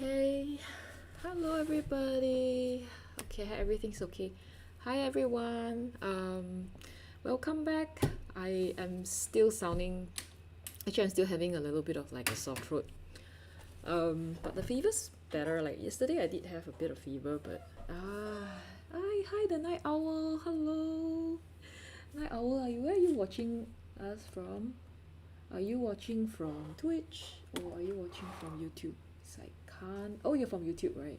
Okay, hello everybody. Okay, everything's okay. Hi everyone. Welcome back. I am still sounding. Actually, I'm still having a little bit of like a sore throat. But the fever's better. Like yesterday, I did have a bit of fever, but hi the night owl. Hello, night owl. Where are you watching us from? Are you watching from Twitch or are you watching from YouTube? It's like can't. Oh, you're from YouTube, right?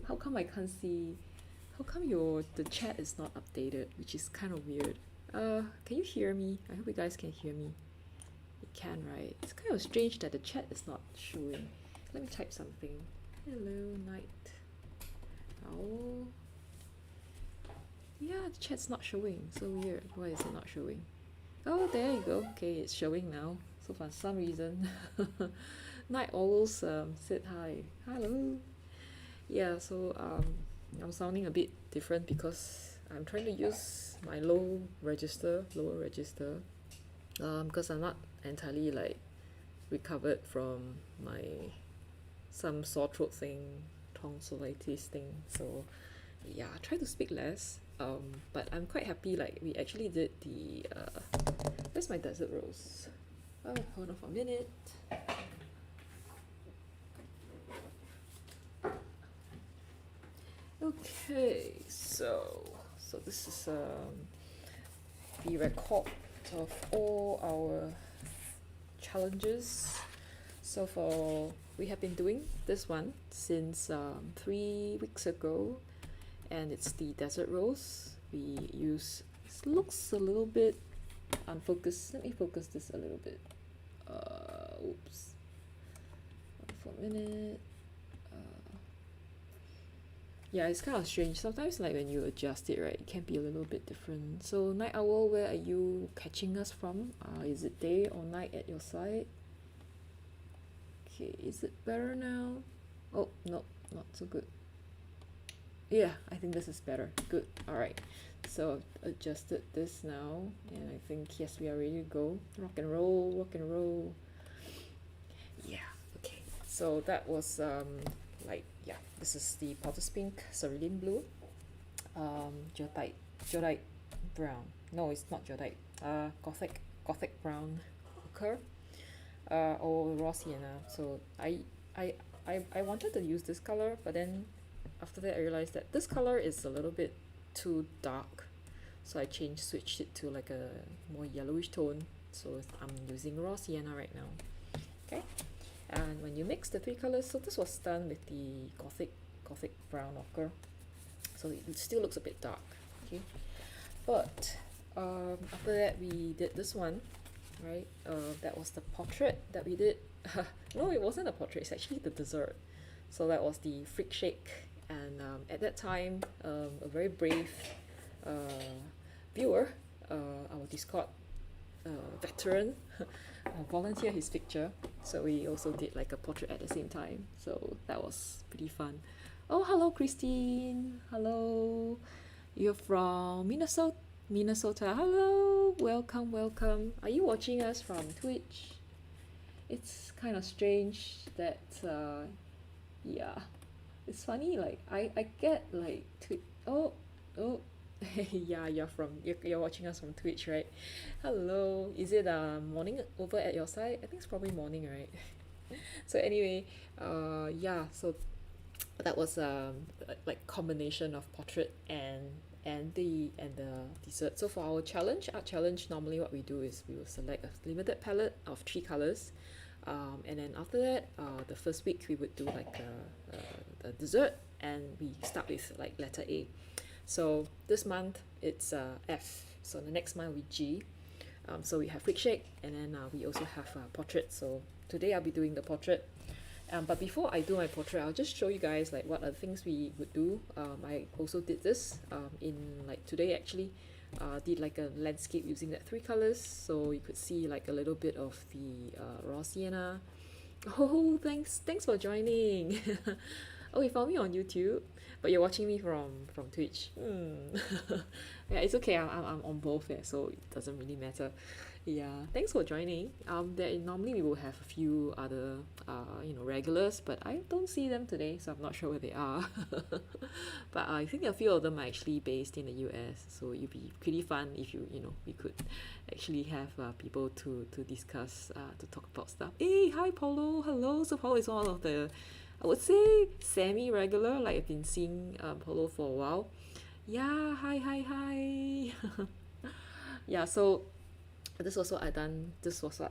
How come I can't see? How come the chat is not updated, which is kind of weird. Can you hear me? I hope you guys can hear me. You can, right? It's kind of strange that the chat is not showing. Let me type something. Hello, night owl. Yeah, the chat's not showing. So weird. Why is it not showing? Oh, there you go. Okay, it's showing now. So for some reason, night owls said hi. Hello. Yeah, so I'm sounding a bit different because I'm trying to use my lower register, because I'm not entirely like recovered from my some sore throat thing, tonsillitis thing. So yeah, I try to speak less. But I'm quite happy. Like we actually did the where's my desert rose? Oh, hold on for a minute. Okay, so this is the record of all our challenges. So for we have been doing this one since 3 weeks ago, and it's the desert rose. We use it looks a little bit unfocused. Let me focus this a little bit. Oops. For a minute. Yeah, it's kind of strange. Sometimes, like when you adjust it, right, it can be a little bit different. So, Night Owl, where are you catching us from? Is it day or night at your side? Okay, is it better now? Oh, no, not so good. Yeah, I think this is better. Good. All right. So I've adjusted this now, and I think yes, we are ready to go. Rock and roll, rock and roll. Yeah. Okay. So that was this is the Potter's Pink, Cerulean Blue, Jodite Brown. No, it's not Jodite. Gothic Brown ochre, or raw sienna. So I wanted to use this color, but then after that I realized that this color is a little bit too dark, so I switched it to like a more yellowish tone. So I'm using raw sienna right now. Okay. And when you mix the three colors, so this was done with the gothic brown ochre, so it still looks a bit dark. Okay, but after that we did this one, right? That was the portrait that we did. No, it wasn't a portrait, it's actually the dessert. So that was the freak shake, and at that time a very brave viewer, our Discord veteran, volunteer his picture. So we also did like a portrait at the same time. So that was pretty fun. Oh, hello, Christine. Hello. You're from Minnesota. Hello. Welcome, welcome. Are you watching us from Twitch? It's kind of strange that, yeah. It's funny, like, I get like, oh, yeah, you're watching us from Twitch, right? Hello. Is it morning over at your side? I think it's probably morning, right? So anyway, yeah, so that was like combination of portrait and the dessert. So for our art challenge, normally what we do is we will select a limited palette of 3 colors, and then after that, the first week we would do like the dessert, and we start with like letter A. So this month it's F. So the next month we G. So we have freak shake, and then we also have portrait. So today I'll be doing the portrait. But before I do my portrait, I'll just show you guys like what are the things we would do. I also did this in like today actually. Did like a landscape using that 3 colors, so you could see like a little bit of the raw sienna. Oh, thanks for joining. Oh, you found me on YouTube. But you're watching me from Twitch. Yeah, it's okay. I'm on both there, so it doesn't really matter. Yeah, thanks for joining. There normally we will have a few other regulars, but I don't see them today, so I'm not sure where they are. But I think a few of them are actually based in the US, so it'd be pretty fun if we could actually have people to discuss to talk about stuff. Hey, hi Paulo, hello. So Paulo is one of the, I would say, semi-regular. Like I've been seeing Paulo for a while. Yeah, hi. Yeah, so this was what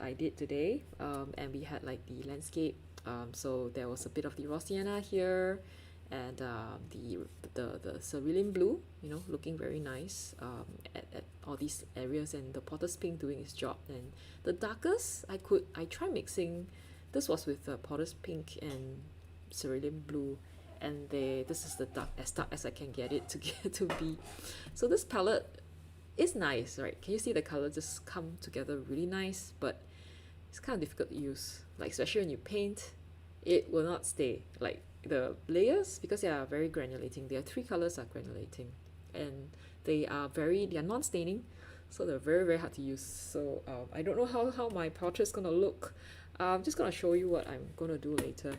I did today, and we had like the landscape, so there was a bit of the raw sienna here, and the cerulean blue, looking very nice, at all these areas, and the potter's pink doing its job. And the darkest I tried mixing. This was with potter's pink and cerulean blue, and this is the dark as I can get it to be. So this palette is nice, right? Can you see the color just come together really nice? But it's kind of difficult to use, like especially when you paint, it will not stay. Like the layers, because they are very granulating. Their three colors are granulating, and they are non-staining, so they're very, very hard to use. So I don't know how my portrait's gonna look. I'm just gonna show you what I'm gonna do later.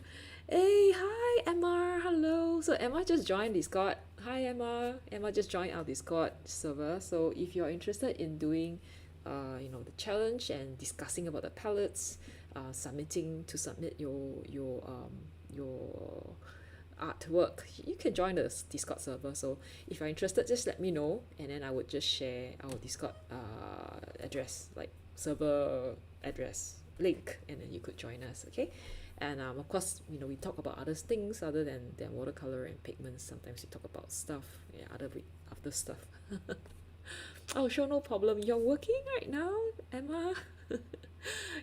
Hey, hi Emma, hello. So Emma just joined Discord. Hi Emma. Emma just joined our Discord server. So if you're interested in doing the challenge and discussing about the palettes, submit your artwork, you can join the Discord server. So if you're interested, just let me know, and then I would just share our Discord address, like server address link, and then you could join us. Okay. And of course, we talk about other things other than watercolor and pigments. Sometimes we talk about stuff, other stuff. Oh, sure, no problem. You're working right now, Emma?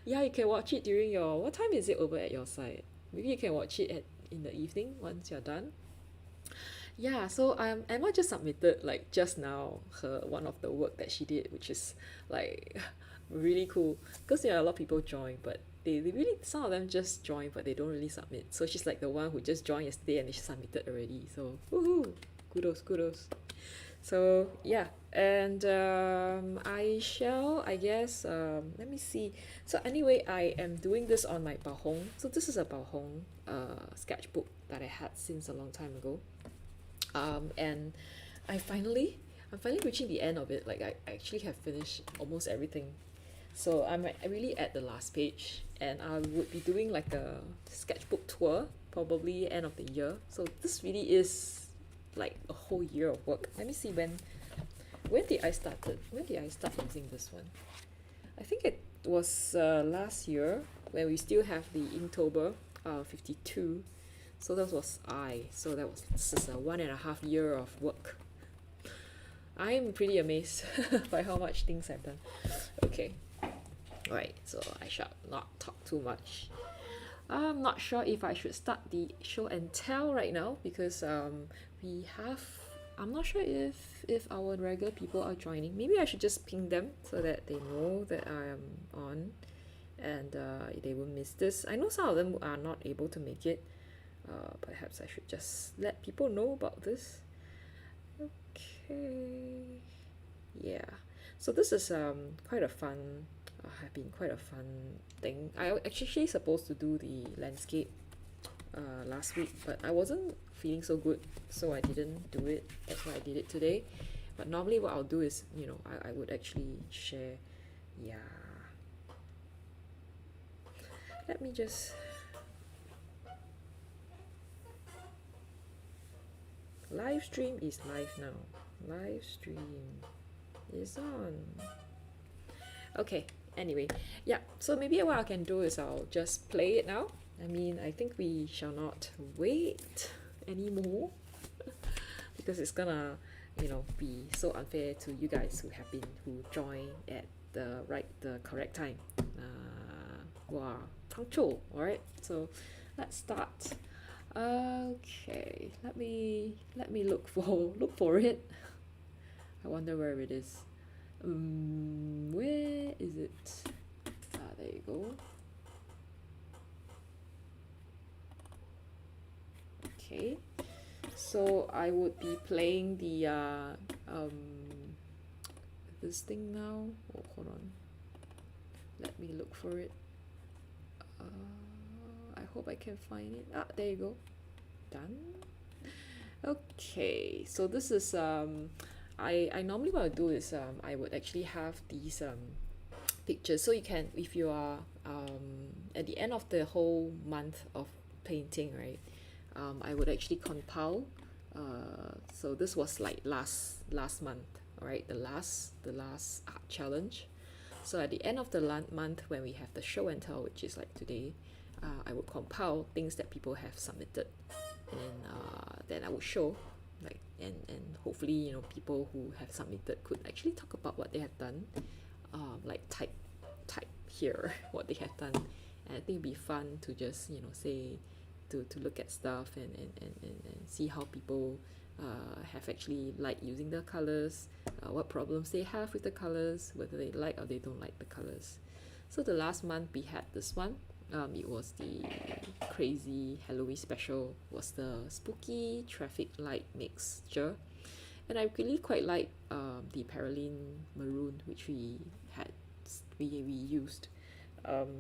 Yeah, you can watch it during what time is it over at your side? Maybe you can watch it in the evening once you're done. Yeah, so Emma just submitted, like just now, one of the work that she did, which is like really cool, because there are a lot of people join, but they really, some of them just join, but they don't really submit. So she's like the one who just joined yesterday and she submitted already. So woohoo, kudos. So yeah, and I guess, let me see. So anyway, I am doing this on my Bao. So this is a Bao sketchbook that I had since a long time ago, and I'm finally reaching the end of it. Like I actually have finished almost everything. So I'm really at the last page, and I would be doing like a sketchbook tour probably end of the year. So this really is like a whole year of work. Let me see when did I start using this one. I think it was last year, when we still have the Inktober 52. So this is a 1.5 year of work. I'm pretty amazed by how much things I've done. Okay. Right, so I shall not talk too much. I'm not sure if I should start the show and tell right now, because I'm not sure if our regular people are joining. Maybe I should just ping them so that they know that I am on, and they won't miss this. I know some of them are not able to make it. Perhaps I should just let people know about this. Okay. Yeah. So this is quite a fun thing. I actually supposed to do the landscape last week, but I wasn't feeling so good, so I didn't do it. That's why I did it today. But normally what I'll do is, I would actually share. Yeah. Let me just... Live stream is live now. Live stream is on. Okay, anyway, yeah, so maybe what I can do is I'll just play it now. I mean, I think we shall not wait anymore because it's gonna, be so unfair to you guys who join at the correct time. Wow, punctual. All right, so let's start. Okay, let me look for it. I wonder where it is. Where is it? There you go. Okay, So I would be playing the this thing now. Oh, hold on. Let me look for it. I hope I can find it. Ah, there you go. Done. Okay, so this is I normally what I do is I would actually have these pictures, so you can, if you are at the end of the whole month of painting, right, I would actually compile. So this was like last month, all right, the last art challenge. So at the end of the month, when we have the show and tell, which is like today, I would compile things that people have submitted, and then I would show, like, and hopefully, you know, people who have submitted could actually talk about what they have done, like type here what they have done. And I think it'd be fun to just, you know, say, to look at stuff and see how people have actually liked using the colors, what problems they have with the colors, whether they like or they don't like the colors. So the last month we had this one. It was the crazy Halloween special, was the spooky traffic light mixture, and I really quite like the Paraline maroon, which we used.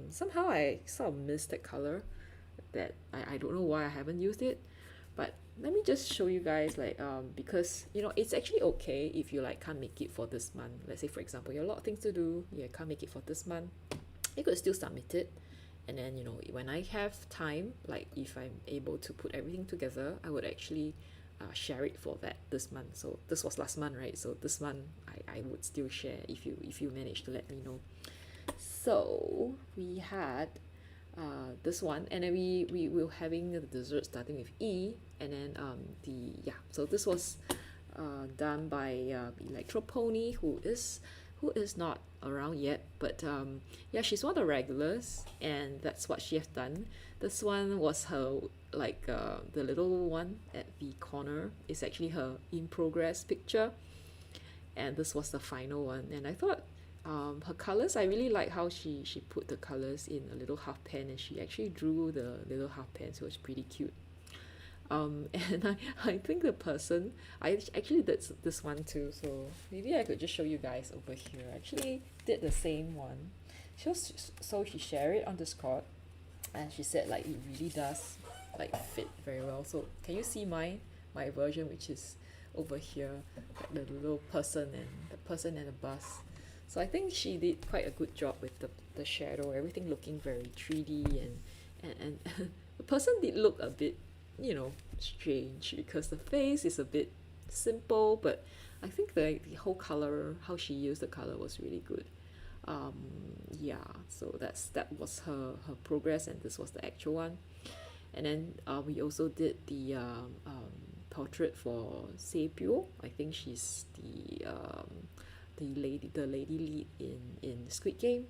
Somehow I sort of missed that color, that I don't know why I haven't used it, but let me just show you guys, like, because, you know, it's actually okay if you like can't make it for this month. Let's say, for example, you have a lot of things to do, you can't make it for this month, you could still submit it. And then, you know, when I have time, like if I'm able to put everything together, I would actually share it for this month. So this was last month, right? So this month I would still share if you manage to let me know. So we had this one, and then we were having the dessert starting with E, and then so this was done by Electropony, who is not around yet, but she's one of the regulars, and that's what she has done. This one was her, like, the little one at the corner is actually her in progress picture, and this was the final one. And I thought her colors, I really like how she put the colors in a little half pen, and she actually drew the little half pen, so it's pretty cute. And I think the person, I actually did this one too, so maybe I could just show you guys over here. I actually did the same one. She shared it on Discord, and she said, like, it really does, like, fit very well. So can you see my version, which is over here, like the little person and the bus. So I think she did quite a good job with the shadow, everything looking very 3D, and the person did look a bit, you know, strange, because the face is a bit simple, but I think the whole color, how she used the color, was really good. So that was her progress, and this was the actual one. And then we also did the portrait for Sepio. I think she's the lady lead in Squid Game.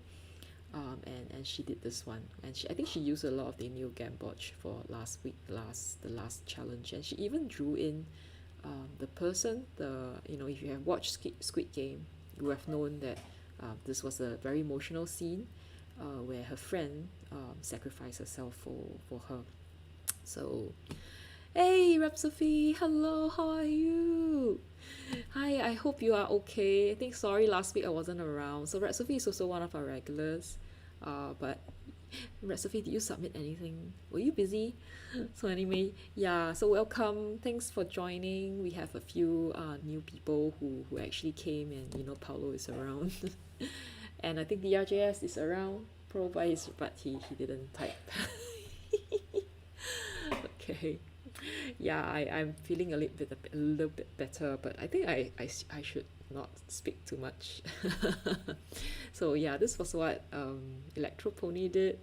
And she did this one, and I think she used a lot of the new Gamboge for the last challenge, and she even drew in the person. If you have watched Squid Game, you have known that this was a very emotional scene where her friend sacrificed herself for her. So, hey, Sophie, hello, how are you? Hi, I hope you are okay. I think, sorry, last week I wasn't around. So Sophie is also one of our regulars. But Sophie, did you submit anything? Were you busy? So anyway, so welcome. Thanks for joining. We have a few new people who actually came, and you know, Paulo is around. And I think the RJS is around, but he didn't type. Okay. I'm feeling a little bit better, but I think I should not speak too much. So this was what Electropony did.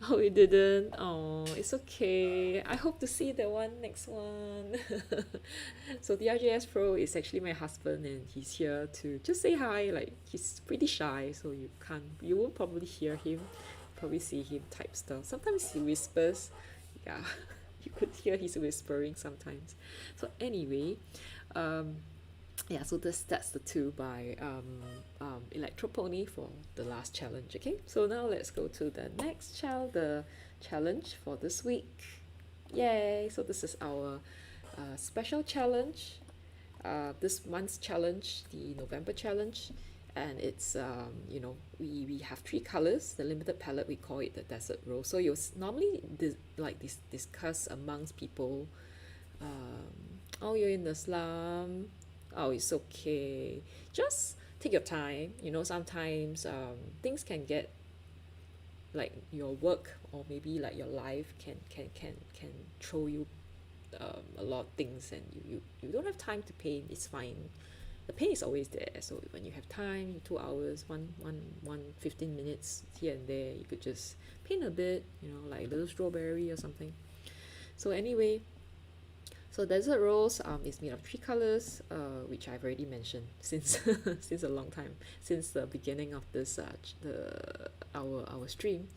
Oh, it didn't. Oh, it's okay. I hope to see the next one. So the RJS Pro is actually my husband, and he's here to just say hi. Like, he's pretty shy, so you won't probably hear him, probably see him type stuff. Sometimes he whispers. You could hear his whispering sometimes. So anyway, so that's the two by Electropony for the last challenge. Okay, so now let's go to the next challenge for this week. Yay! So this is our special challenge, this month's challenge, the November challenge, and it's we have three colors. The limited palette, we call it the desert rose. So you normally discuss amongst people, oh, you're in the slum, oh, it's okay, just take your time. Sometimes things can get, like your work or maybe like your life can throw you a lot of things, and you don't have time to paint. It's fine, the paint is always there. So when you have time, 2 hours, 15 minutes here and there, you could just paint a bit, like a little strawberry or something. So anyway, so desert rose is made of three colors, which I've already mentioned since since a long time, since the beginning of this our stream,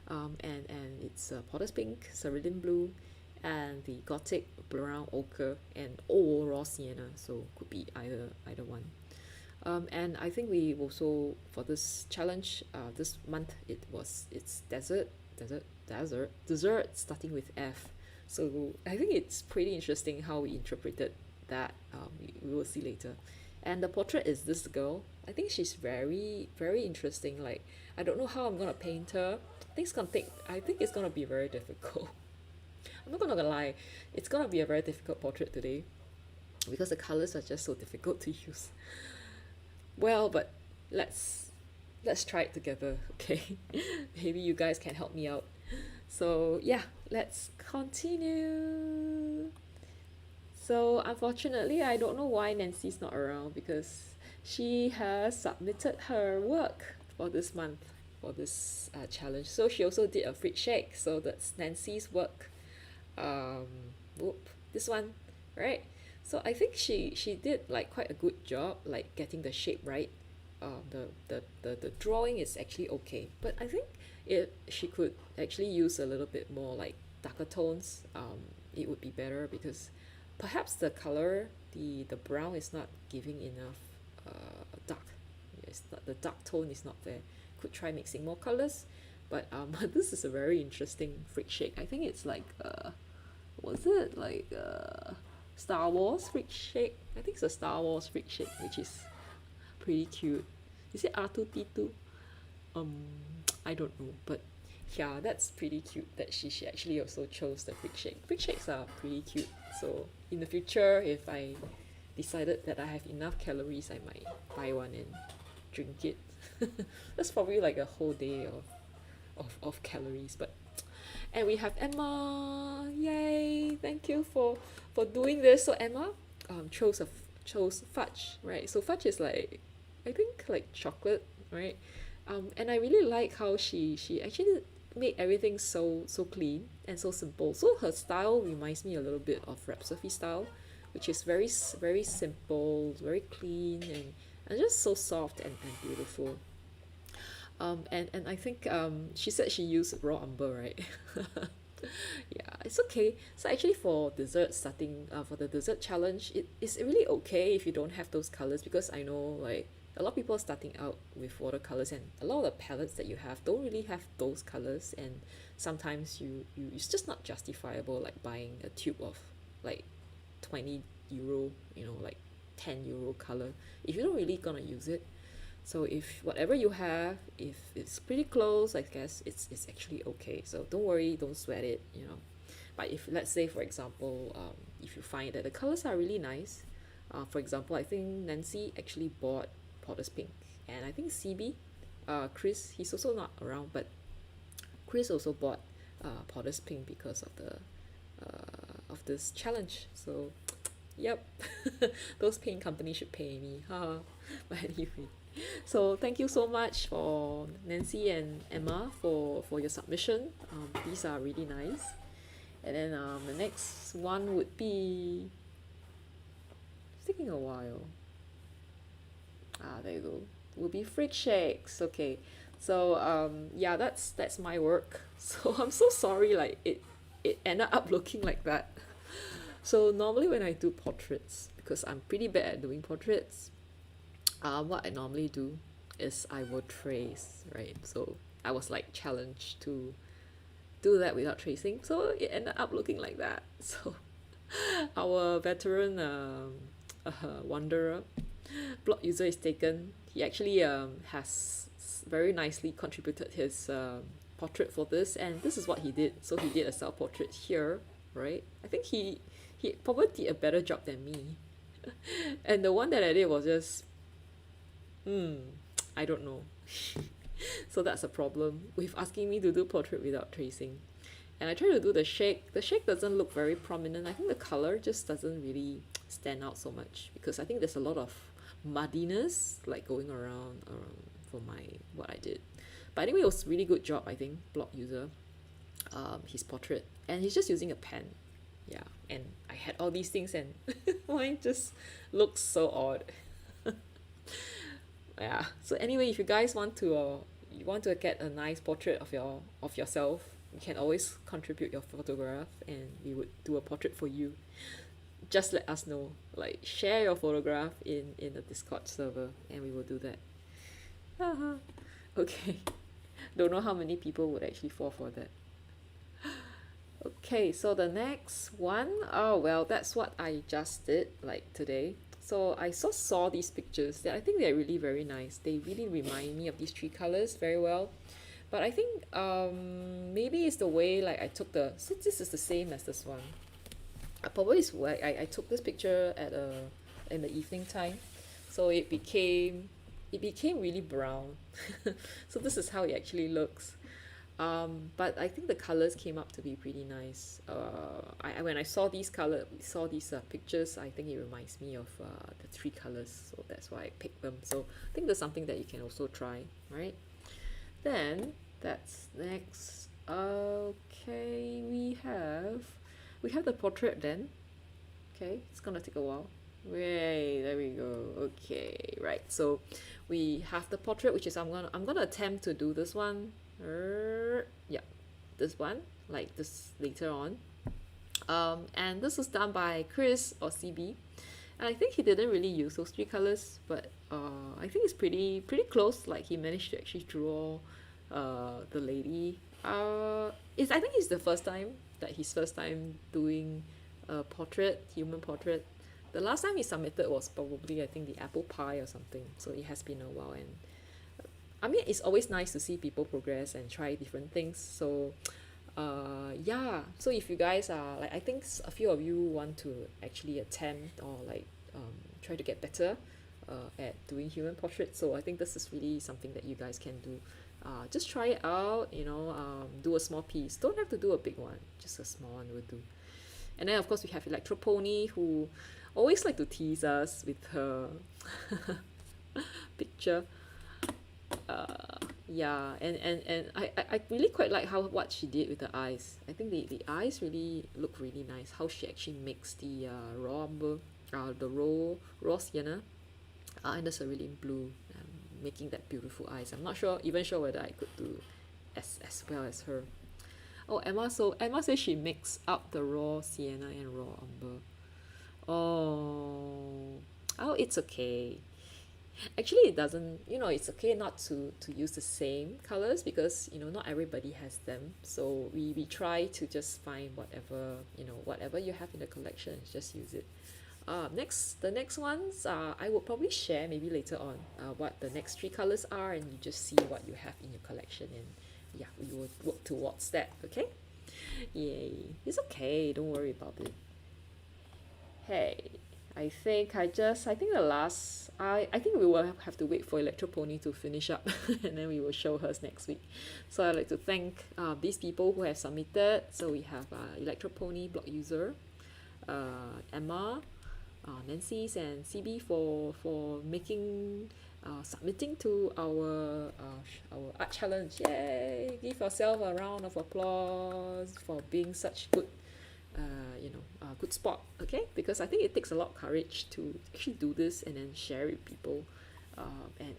and it's potter's pink, cerulean blue, and the gothic brown ochre, and raw sienna. So could be either one. And I think we also, for this challenge, this month, it's dessert starting with F. So I think it's pretty interesting how we interpreted that. We will see later. And the portrait is this girl. I think she's very, very interesting. Like, I don't know how I'm gonna paint her. I think it's gonna be very difficult. I'm not gonna lie, it's gonna be a very difficult portrait today because the colors are just so difficult to use. Well, but let's try it together, okay? Maybe you guys can help me out. So yeah, let's continue. So unfortunately, I don't know why Nancy's not around, because she has submitted her work for this month, for this challenge. So she also did a fruit shake. So that's Nancy's work. This one, right? So I think she did like quite a good job, like getting the shape right. The drawing is actually okay, but I think she could actually use a little bit more like darker tones. It would be better, because perhaps the color, the brown is not giving enough dark. It's not, the dark tone is not there. Could try mixing more colors, but this is a very interesting freak shake. I think it's like was it like Star Wars freak shake? I think it's a Star Wars freak shake, which is pretty cute. Is it R2D2? I don't know, but yeah, that's pretty cute that she actually also chose the freak shake. Freak shakes are pretty cute. So in the future, if I decided that I have enough calories, I might buy one and drink it. That's probably like a whole day of calories. But and we have Emma. Yay, thank you for doing this. So Emma chose fudge, right? So fudge is like, I think like chocolate, right? And I really like how she actually made everything so clean and so simple. So her style reminds me a little bit of Rhapsody style, which is very very simple, very clean, and just so soft and beautiful. And I think she said she used raw umber, right? Yeah, it's okay. So actually for dessert starting, for the dessert challenge, it's really okay if you don't have those colors, because I know like a lot of people are starting out with watercolors, and a lot of the palettes that you have don't really have those colors, and sometimes it's just not justifiable, like buying a tube of like 20 euro, like 10 euro color if you don't really gonna use it. So if whatever you have, if it's pretty close, I guess it's actually okay. So don't worry, don't sweat it. But if, let's say for example, if you find that the colors are really nice, for example, I think Nancy actually bought Potter's Pink, and I think CB, Chris, he's also not around, but Chris also bought Potter's Pink because of the of this challenge. So yep, those paint companies should pay me. But anyway, so thank you so much for Nancy and Emma for your submission. These are really nice. And then the next one would be, it's taking a while. There you go. Will be freak shakes. Okay, so yeah, that's my work. So I'm so sorry, like it ended up looking like that. So normally when I do portraits, because I'm pretty bad at doing portraits, what I normally do is I will trace, right? So I was like challenged to do that without tracing, so it ended up looking like that. So Our veteran wanderer blog user is taken. He actually has very nicely contributed his portrait for this, and this is what he did. So he did a self portrait here, right? I think he probably did a better job than me. And the one that I did was just I don't know. So that's a problem with asking me to do portrait without tracing. And I try to do the shake. The shake doesn't look very prominent. I think the color just doesn't really stand out so much because I think there's a lot of muddiness like going around for my what I did. But anyway, it was really good job, I think, blog user. His portrait. And he's just using a pen. Yeah. And I had all these things and mine just looks so odd. Yeah. So anyway, if you guys want to get a nice portrait of yourself, you can always contribute your photograph and we would do a portrait for you. Just let us know. Like share your photograph in the Discord server and we will do that. Okay. Don't know how many people would actually fall for that. Okay, so the next one, oh well, that's what I just did like today. So I saw these pictures that I think they're really very nice. They really remind me of these three colors very well. But I think maybe it's the way like I took so this is the same as this one. Probably is why I took this picture in the evening time. So it became really brown. So this is how it actually looks. But I think the colors came up to be pretty nice. When I saw these pictures, I think it reminds me of the three colors, so that's why I picked them. So I think there's something that you can also try, right? Then that's next. Okay, we have the portrait then. Okay, it's gonna take a while. Yay, there we go. Okay, right. So we have the portrait, which is I'm gonna attempt to do this one. Yeah, this one like this later on. And this was done by Chris or CB. And I think he didn't really use those three colors, but I think it's pretty close. Like he managed to actually draw the lady. I think it's the first time doing a human portrait. The last time he submitted was probably I think the apple pie or something. So it has been a while, and I mean it's always nice to see people progress and try different things. So yeah, so if you guys are like, I think a few of you want to actually attempt or like try to get better at doing human portraits, so I think this is really something that you guys can do. Just try it out, do a small piece. Don't have to do a big one, just a small one will do. And then of course we have Electro Pony, who always like to tease us with her picture. Yeah, and I really quite like what she did with the eyes. I think the eyes really look really nice. How she actually makes the raw umber, the raw sienna, and there's a really blue, making that beautiful eyes. I'm not even sure whether I could do as well as her. Oh, Emma says she mixed up the raw sienna and raw umber. Oh, it's okay. Actually, it doesn't, it's okay not to use the same colors because, not everybody has them. So we try to just find whatever you have in the collection, just use it. The next ones, I will probably share maybe later on what the next three colors are, and you just see what you have in your collection, and yeah, we will work towards that, okay? Yay. It's okay, don't worry about it. Hey. I think the last, I think we will have to wait for Electro Pony to finish up and then we will show hers next week. So I'd like to thank these people who have submitted. So we have Electro Pony blog user, Emma, Nancy's and CB for making submitting to our art challenge. Yay! Give yourself a round of applause for being such good good spot, okay? Because I think it takes a lot of courage to actually do this and then share it with people, and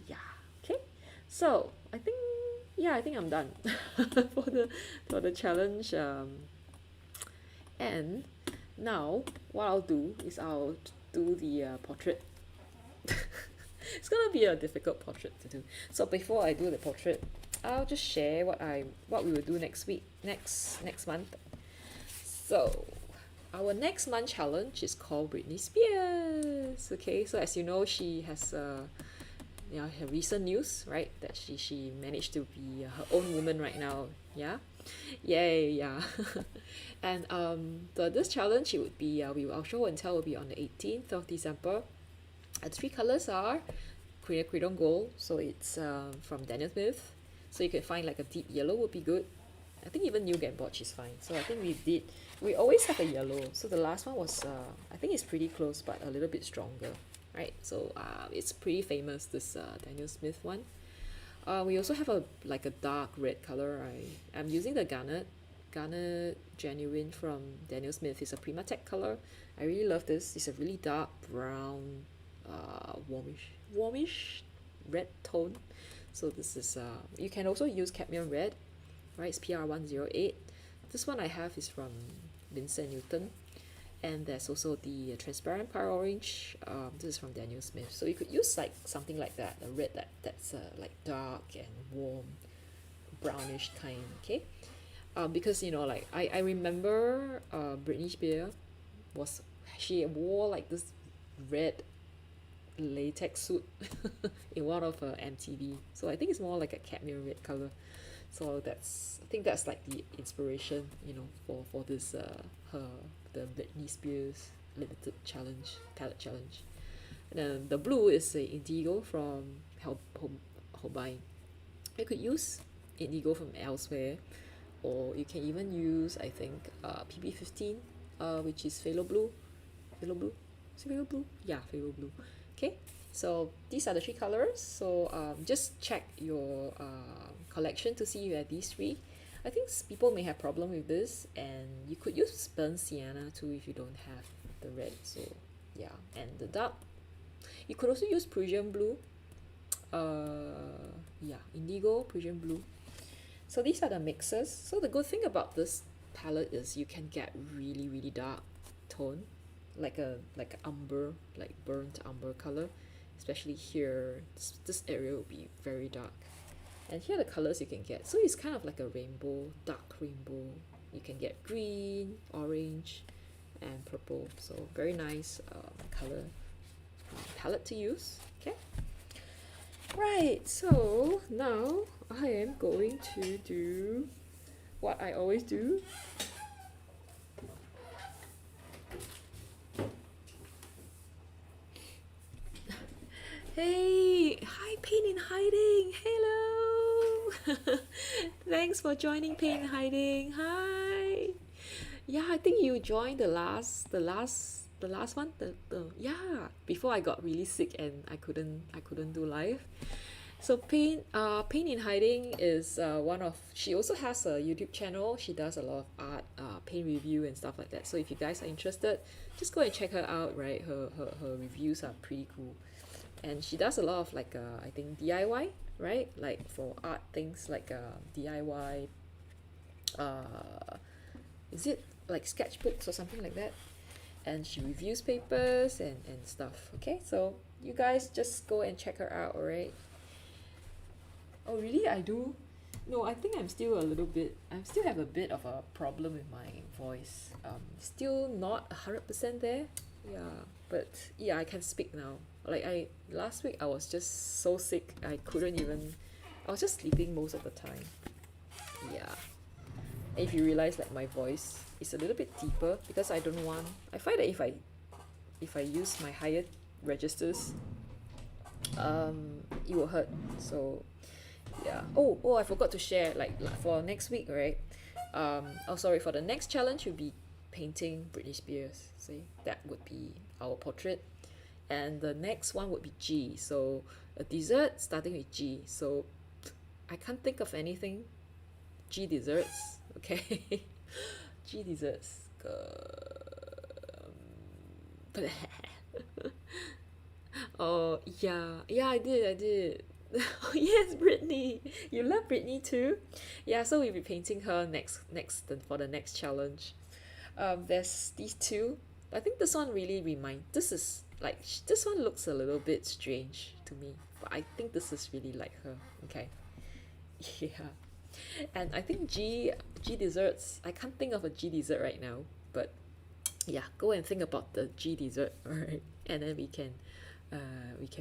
yeah, okay. So I think I'm done for the challenge, and now what I'll do is I'll do the portrait. It's gonna be a difficult portrait to do. So before I do the portrait, I'll just share what we will do next month. So our next month challenge is called Britney Spears. Okay, so as you know, she has her recent news, right? That she managed to be her own woman right now. Yeah, yay, yeah. And this challenge, it would be our show and tell will be on the 18th of December. The three colors are Cream Gold, so it's from Daniel Smith. So you can find like a deep yellow would be good. I think even New Game Watch is fine. So I think we always have a yellow. So the last one was, I think it's pretty close, but a little bit stronger, right? So it's pretty famous, this Daniel Smith one. We also have like a dark red color. I'm using the Garnet Genuine from Daniel Smith. It's a Primatech color. I really love this. It's a really dark brown, warmish red tone. So this is you can also use cadmium red, right? It's PR108. This one I have is from Vincent Newton, and there's also the transparent Power Orange. This is from Daniel Smith. So you could use like something like that, a red that's like dark and warm, brownish kind. Okay, because like I remember Britney Spears she wore like this red latex suit in one of her MTV. So I think it's more like a cadmium red color. So I think that's like the inspiration, for this the Britney Spears limited palette challenge. And then the blue is a indigo from Holbein. You could use indigo from elsewhere, or you can even use, I think, PB15, which is phthalo blue. Is it phthalo blue? Yeah, phthalo blue. Okay, so these are the three colors. So just check your collection to see if you have these three. I think people may have problem with this, and you could use burnt sienna too if you don't have the red. So yeah, and the dark, you could also use Prussian blue. Indigo, Prussian blue. So these are the mixes. So the good thing about this palette is you can get really, really dark tone, like umber, like burnt umber color. Especially here, this area will be very dark. And here are the colors you can get. So it's kind of like a rainbow, dark rainbow. You can get green, orange, and purple. So very nice color palette to use. Okay. Right, so now I am going to do what I always do. Hey, hi Pain in Hiding. Hello. Thanks for joining Pain in Hiding. Hi. Yeah, I think you joined the last one. Yeah, before I got really sick and I couldn't do live. So Pain in Hiding is she also has a YouTube channel. She does a lot of art, paint review and stuff like that. So if you guys are interested, just go and check her out, right? Her reviews are pretty cool. And she does a lot of like I think DIY, right? Like for art things like DIY, is it like sketchbooks or something like that? And she reviews papers and stuff. Okay, so you guys just go and check her out, alright? Oh really? I do? No, I think I still have a bit of a problem with my voice. Still not 100% there. Yeah, but yeah, I can speak now. Like last week I was just so sick. I was just sleeping most of the time. Yeah. And if you realize like my voice is a little bit deeper because I find that if I use my higher registers, it will hurt. So yeah. Oh, I forgot to share like for next week, right? For the next challenge will be painting Britney Spears. See, that would be our portrait. And the next one would be G. So a dessert starting with G. So I can't think of anything. G desserts. Okay. G desserts. Oh yeah, I did. Oh yes, Britney. You love Britney too? Yeah, so we'll be painting her next for the next challenge. There's these two. I think this one this one looks a little bit strange to me, but I think this is really like her. Okay. Yeah. And I think G desserts, I can't think of a G dessert right now, but yeah, go and think about the G dessert, alright? And then we can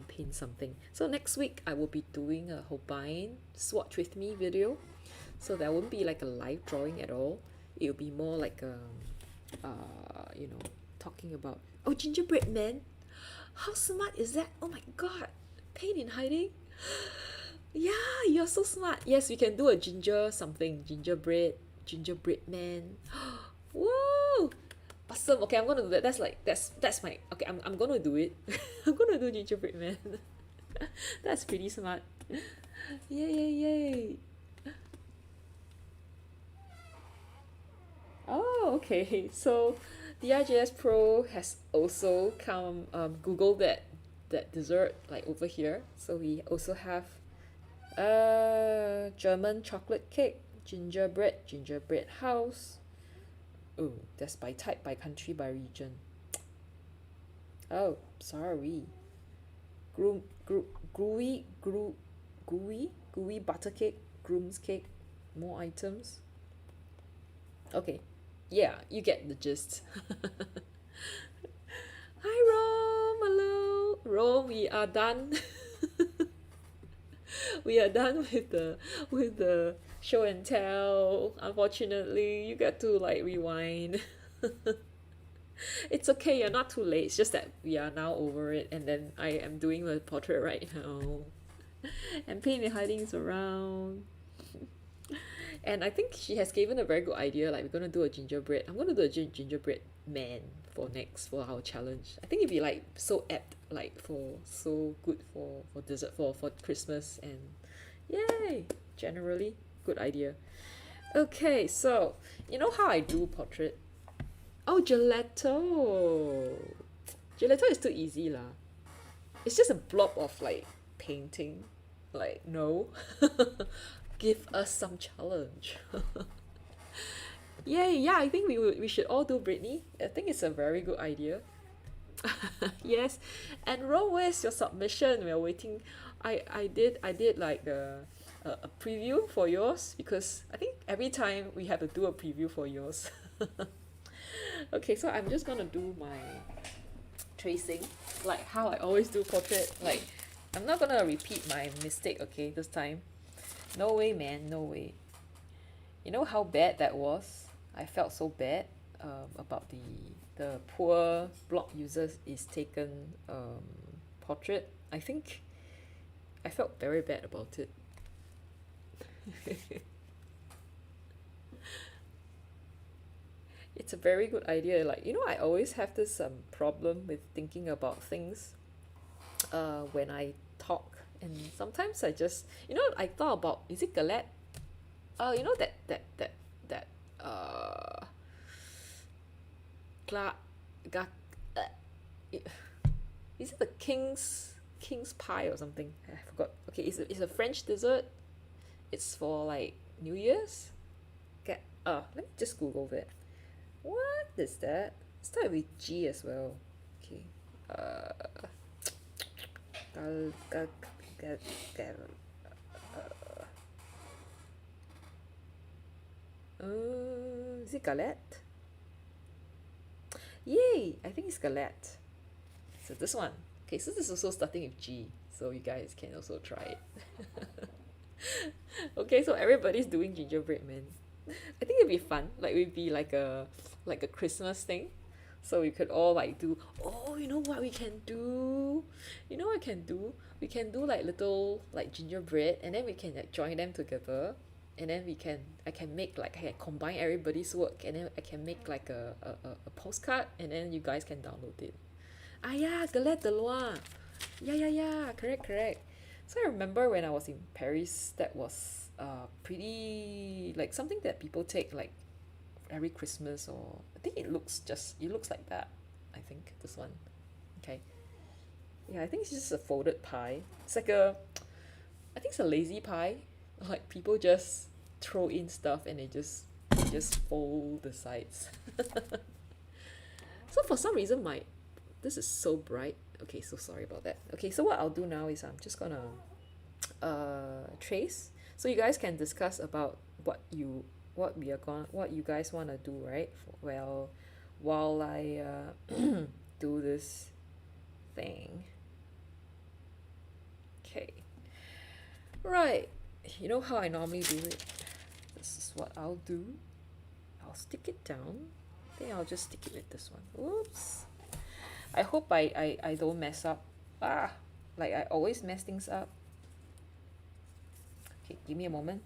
paint something. So next week I will be doing a Hobine swatch with me video. So there won't be like a live drawing at all. It'll be more like you know, talking about, oh, gingerbread man, how smart is that? Oh my god, paint in hiding. Yeah, you're so smart. Yes, we can do a gingerbread man. Whoa, awesome. Okay, I'm gonna do that. That's my okay. I'm gonna do it. I'm gonna do gingerbread man. That's pretty smart. Yay, yay, yay. Oh, okay. So the RJS Pro has also come Google that dessert like over here. So we also have German chocolate cake, gingerbread house. Oh, that's by type, by country, by region. Oh, sorry. Gru, gru, gooey butter cake, groom's cake, more items. Okay, yeah, you get the gist. Hi Rome, hello. Rome, we are done. We are done with the show and tell. Unfortunately, you got to like rewind. It's okay, you're not too late. It's just that we are now over it, and then I am doing the portrait right now. And paint and hiding is around. And I think she has given a very good idea. Like, we're gonna do a gingerbread. I'm gonna do a gingerbread man for our challenge. I think it'd be like so apt, like for so good for dessert for Christmas, and yay! Generally, good idea. Okay, so you know how I do portrait? Oh, gelato. Gelato is too easy lah. It's just a blob of like painting. Like, no. Give us some challenge. Yay, yeah, I think we should all do Britney. I think it's a very good idea. Yes. And Ro, where's your submission? We're waiting. I did like a preview for yours, because I think every time we have to do a preview for yours. Okay, so I'm just gonna do my tracing like how I always do portrait. Like, I'm not gonna repeat my mistake, okay, this time. No way, man, no way. You know how bad that was? I felt so bad about the poor blog users is taken portrait. I think I felt very bad about it. It's a very good idea. Like, you know, I always have this problem with thinking about things when I talk, and sometimes I just, you know, I thought about, is it galette? You know that gla ga is it the king's pie or something? I forgot. Okay, it's a French dessert. It's for like New Year's. Get let me just Google that. What is that? Start with G as well. Okay. Gal, gal, gal, gal, is it galette? Yay! I think it's galette. So this one. Okay, so this is also starting with G. So you guys can also try it. Okay, so everybody's doing gingerbread man. I think it'd be fun. Like, it'd be like a Christmas thing. So we could all like do, oh, you know what we can do? You know what I can do? We can do like little like gingerbread, and then we can like join them together, and then I can combine everybody's work, and then I can make like a postcard, and then you guys can download it. Ah yeah, Galette de Loire. Yeah, correct. So I remember when I was in Paris, that was pretty like something that people take like every Christmas, or I think it looks like that. I think this one. Okay. Yeah, I think it's just a folded pie. It's like I think it's a lazy pie. Like, people just throw in stuff and they just fold the sides. So for some reason this is so bright. Okay, so sorry about that. Okay, so what I'll do now is I'm just gonna trace. So you guys can discuss about what you guys want to do, right? Well, while I do this thing. Okay. Right. You know how I normally do it? This is what I'll do. I'll stick it down. I think I'll just stick it with this one. Oops. I hope I don't mess up. Like I always mess things up. Okay, give me a moment.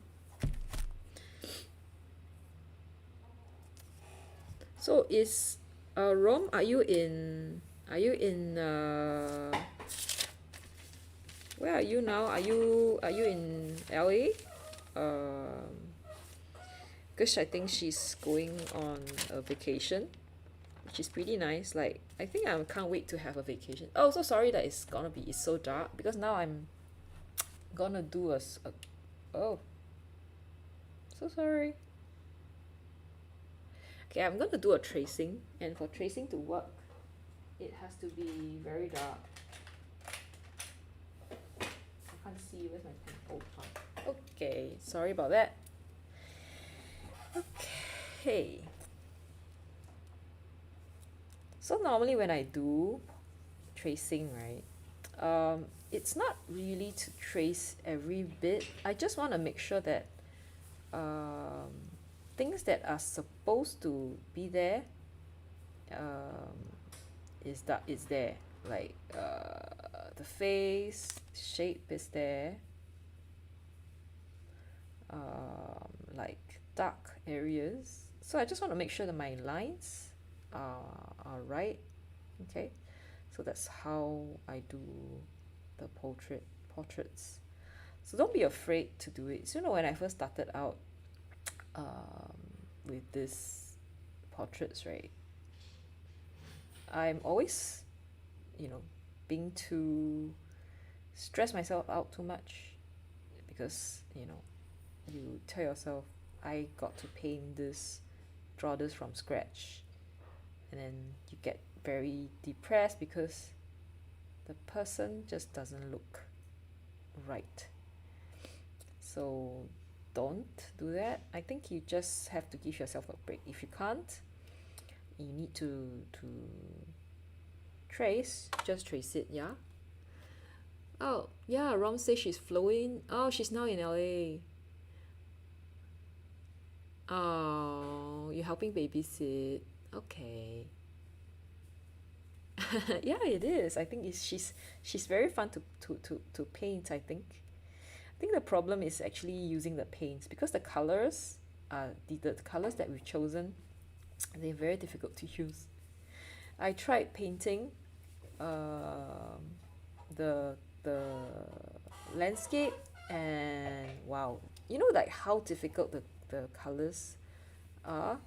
So is Rom, are you in where are you now? Are you in LA? Because I think she's going on a vacation, which is pretty nice. Like I think I can't wait to have a vacation. Oh, so sorry that it's so dark because now I'm gonna do oh, so sorry. Okay, I'm gonna do a tracing, and for tracing to work, it has to be very dark. I can't see, where's my pen? Oh, fine. Okay, sorry about that. Okay. So normally when I do tracing, right, it's not really to trace every bit. I just want to make sure that um, things that are supposed to be there is there. Like the face shape is there. Like dark areas. So I just want to make sure that my lines are right. Okay, so that's how I do the portraits. So don't be afraid to do it. So, you know, when I first started out with this portraits, right, I'm always, being too stress myself out too much because, you tell yourself, I got to paint this, draw this from scratch, and then you get very depressed because the person just doesn't look right. So don't do that. I think you just have to give yourself a break. If you can't, you need to just trace it. Yeah. Oh yeah, Rom says she's flowing. Oh, she's now in LA. Oh, you're helping babysit. Okay. Yeah, it is. I think she's very fun to paint. I think the problem is actually using the paints because the colors the colors that we've chosen, they're very difficult to use. I tried painting the landscape, and wow, like how difficult the colors are.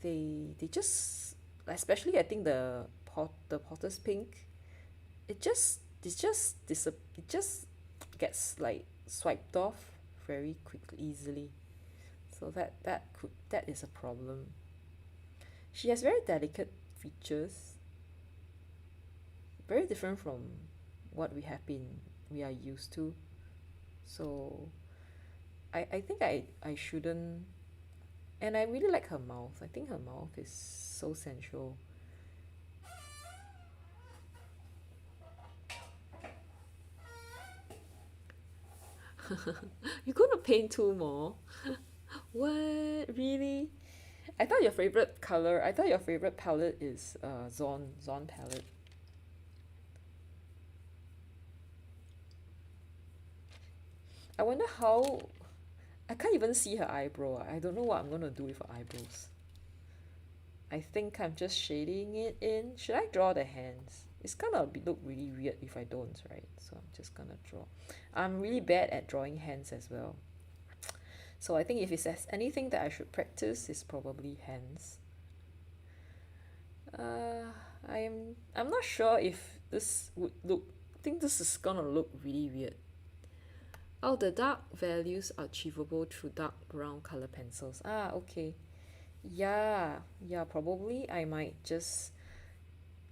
They just, especially I think the potter's pink, it just gets like swiped off very quickly, easily. So that is a problem. She has very delicate features, very different from what we are used to. So I think I shouldn't. And I really like her mouth. I think her mouth is so sensual. You're gonna paint two more? What? Really? I thought your favorite palette is Zon palette. I wonder how. I can't even see her eyebrow. I don't know what I'm gonna do with her eyebrows. I think I'm just shading it in. Should I draw the hands? It's gonna look really weird if I don't, right? So I'm just gonna draw. I'm really bad at drawing hands as well. So I think if it says anything that I should practice, it's probably hands. I'm not sure if this would look. I think this is gonna look really weird. Oh, the dark values are achievable through dark brown color pencils. Okay. Yeah, probably I might just.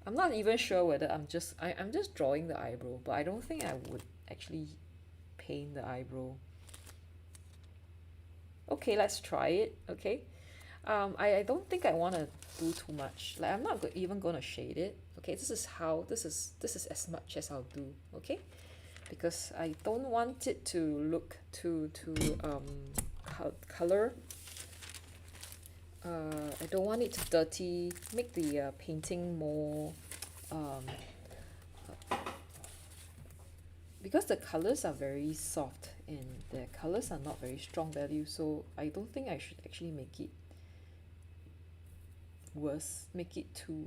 I'm not even sure whether I'm just drawing the eyebrow, but I don't think I would actually paint the eyebrow. Okay, let's try it. Okay. I don't think I want to do too much. Like I'm not even going to shade it. Okay, this is as much as I'll do. Okay, because I don't want it to look too color. I don't want it to dirty, make the painting more um, because the colors are very soft and the colors are not very strong value, so I don't think I should actually make it worse, make it too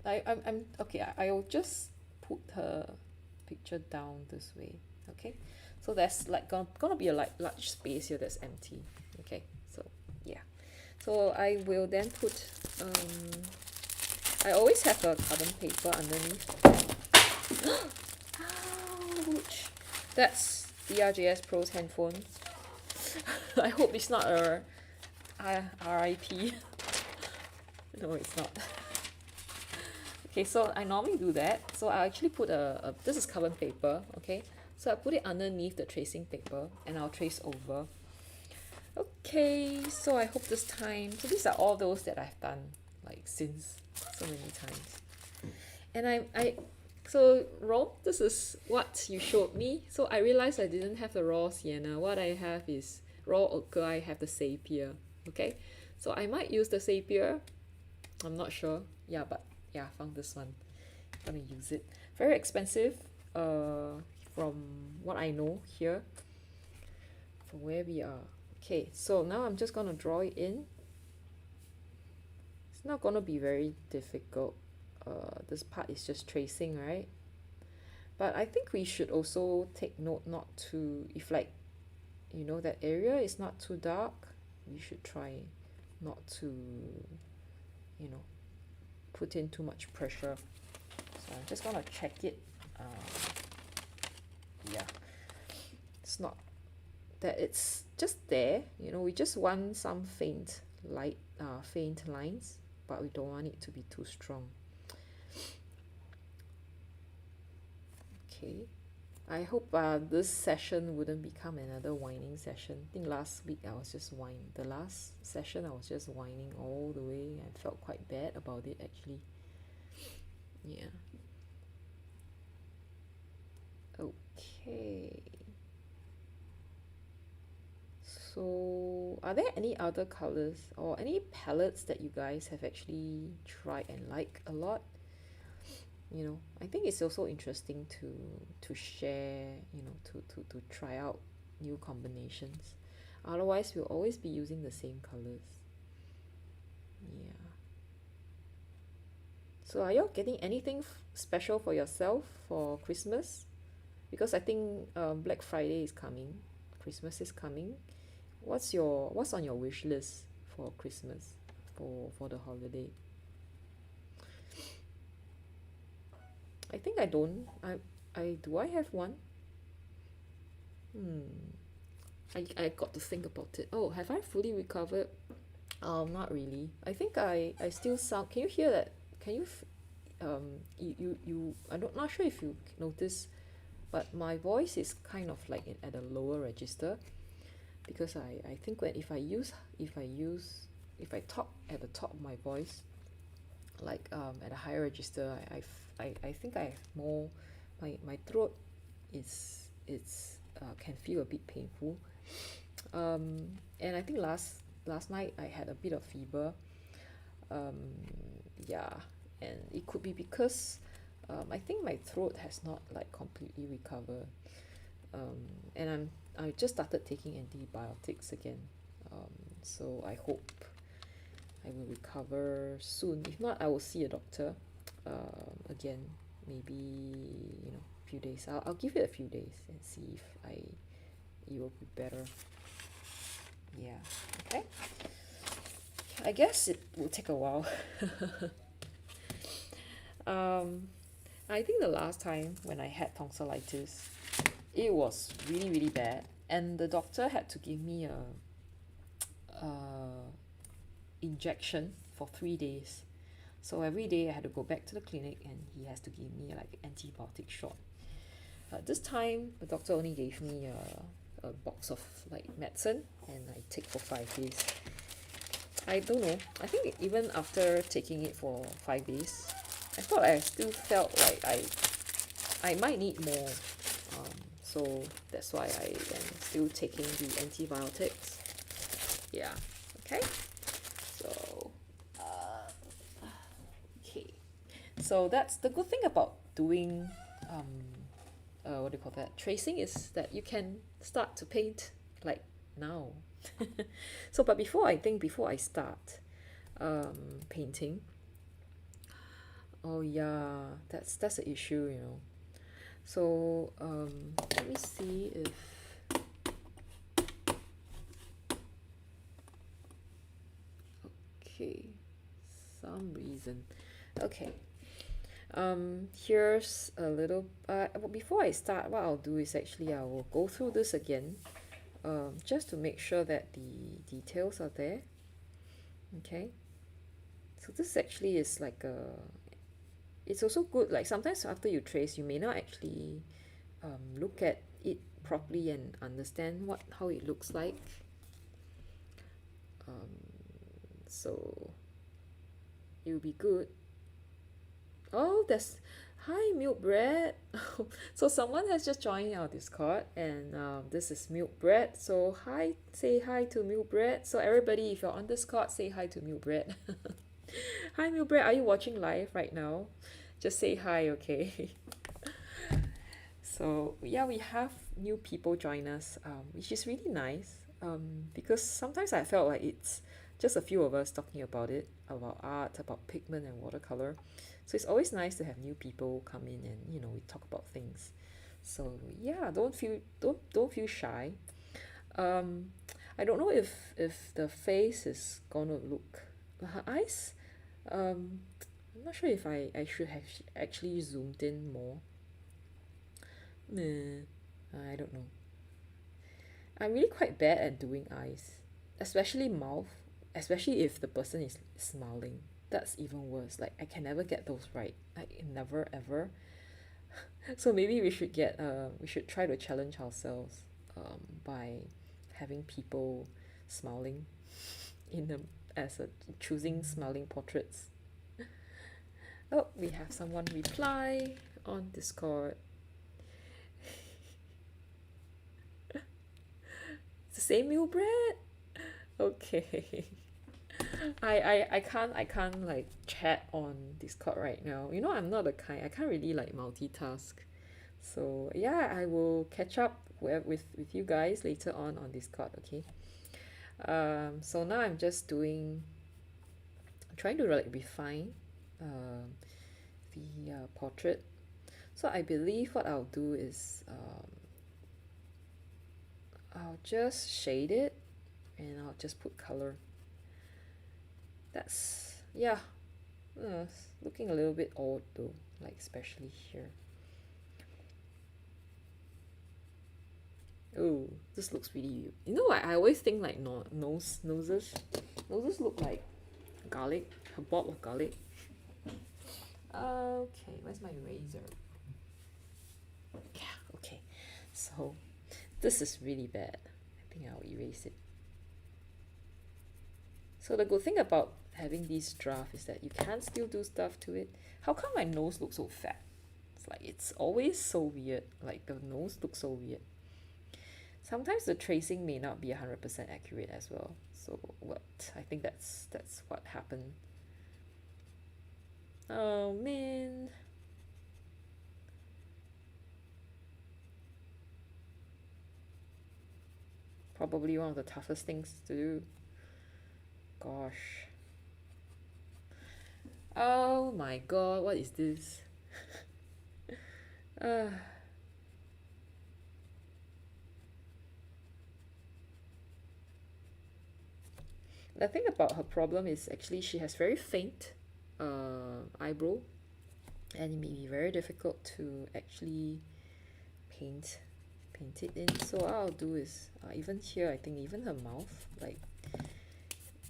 I'm okay. I'll just put her picture down this way. Okay, so there's like gonna be a large space here that's empty. Okay, so yeah, so I will then put I always have a carbon paper underneath. Ouch, that's the RJS Pro's handphone. I hope it's not a RIP. No, it's not. Okay, so I normally do that. So I actually put this is carbon paper, okay? So I put it underneath the tracing paper and I'll trace over. Okay, so I hope this time, so these are all those that I've done like since so many times. And so Rom, this is what you showed me. So I realized I didn't have the raw sienna. What I have is raw ochre, I have the sepia, okay? So I might use the sepia. I'm not sure. Yeah, but yeah, I found this one. I'm gonna use it. Very expensive, from what I know here, from where we are. Okay, so now I'm just gonna draw it in. It's not gonna be very difficult. This part is just tracing, right? But I think we should also take note not to, if like, you know, that area is not too dark, we should try not to, you know, put in too much pressure. So I'm just gonna check it. Yeah, it's not that it's just there, you know, we just want some faint lines, but we don't want it to be too strong. Okay, I hope this session wouldn't become another whining session. I think last week I was just whining. The last session I was just whining all the way. I felt quite bad about it actually. Yeah. Okay. So are there any other colors or any palettes that you guys have actually tried and like a lot? You know, I think it's also interesting to share, you know, to try out new combinations. Otherwise we'll always be using the same colors. Yeah. So are you getting anything special for yourself for Christmas? Because I think Black Friday is coming, Christmas is coming. What's on your wish list for Christmas, for the holiday? I think I don't. I do I have one? I got to think about it. Oh, have I fully recovered? Not really. I think I still sound. Can you hear that? Can you you I'm not sure if you notice, but my voice is kind of like at a lower register, because I think if I talk at the top of my voice, like at a higher register, I think I have more, my throat is can feel a bit painful, and I think last night I had a bit of fever, yeah, and it could be because I think my throat has not like completely recovered, and I just started taking antibiotics again, so I hope I will recover soon. If not, I will see a doctor again, maybe, you know, a few days. I'll give it a few days and see if it will be better. Yeah, okay. I guess it will take a while. I think the last time when I had tonsillitis, it was really, really bad, and the doctor had to give me a injection for 3 days. So every day I had to go back to the clinic and he has to give me like antibiotic shot. This time the doctor only gave me a box of like medicine, and I take for 5 days. I don't know. I think even after taking it for 5 days, I thought I still felt like I might need more. So that's why I am still taking the antibiotics. Yeah. Okay. So, okay. So that's the good thing about doing what do you call that? Tracing is that you can start to paint like now. So, but before I start painting, oh yeah, that's the issue, you know. So let me see if okay, some reason. Okay. Here's a little before I start, what I'll do is actually I will go through this again, just to make sure that the details are there. Okay. So this actually is like it's also good, like sometimes after you trace you may not actually look at it properly and understand how it looks like. So it will be good. Oh, hi Milk Bread. So someone has just joined our Discord, and this is Milk Bread. So say hi to Milk Bread. So everybody, if you're on Discord, say hi to Milk Bread. Hi Milk Bread, are you watching live right now? Just say hi, okay? So yeah, we have new people join us, which is really nice. Because sometimes I felt like it's just a few of us talking about art, about pigment and watercolor. So it's always nice to have new people come in and we talk about things. So yeah, don't feel shy. I don't know if the face is gonna look her eyes. I'm not sure if I should have actually zoomed in more. Meh, I don't know. I'm really quite bad at doing eyes, especially mouth, especially if the person is smiling. That's even worse. Like I can never get those right. Like never ever. So maybe we should try to challenge ourselves by having people smiling in the as a choosing smiling portraits. Oh, we have someone reply on Discord. It's the same meal bread. Okay. I can't like chat on Discord right now. I'm not I can't really like multitask. So yeah, I will catch up with you guys later on Discord, okay? So now I'm just trying to like refine the portrait. So I believe what I'll do is I'll just shade it and I'll just put color. That's, yeah, it's looking a little bit odd though, like especially here. Oh, this looks really, what, I always think like noses look like garlic, a bulb of garlic. Okay, where's my eraser? Yeah, okay. So this is really bad. I think I'll erase it. So the good thing about having these draft is that you can still do stuff to it. How come my nose looks so fat? It's like it's always so weird. Like the nose looks so weird. Sometimes the tracing may not be 100% accurate as well. So I think that's what happened. Oh man. Probably one of the toughest things to do. Gosh. Oh my god, what is this? The thing about her problem is actually she has very faint eyebrow, and it may be very difficult to actually paint it in. So what I'll do is even here, I think even her mouth, like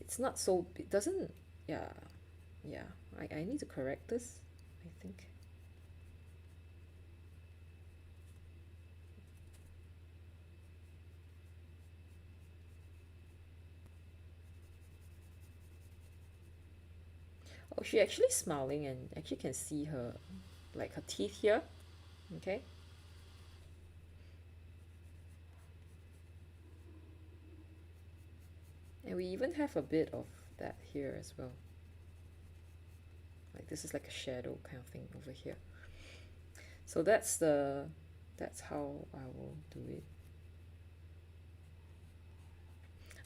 it's not so, it doesn't, yeah, I need to correct this, I think. Oh, she actually smiling, and actually can see her, like her teeth here. Okay. And we even have a bit of that here as well. Like this is like a shadow kind of thing over here. So that's how I will do it.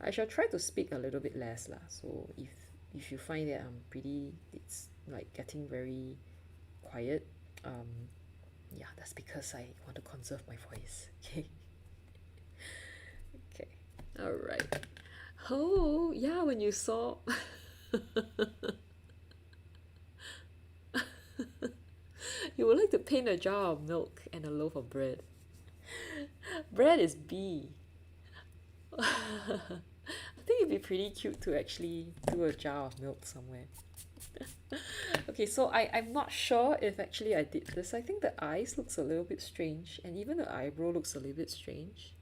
I shall try to speak a little bit less lah. So if you find that it's like getting very quiet, yeah, that's because I want to conserve my voice. Okay. Okay. All right. Oh yeah, when you saw. You would like to paint a jar of milk and a loaf of bread. Bread is B. I think it'd be pretty cute to actually do a jar of milk somewhere. Okay, so I'm not sure if actually I did this. I think the eyes looks a little bit strange, and even the eyebrow looks a little bit strange.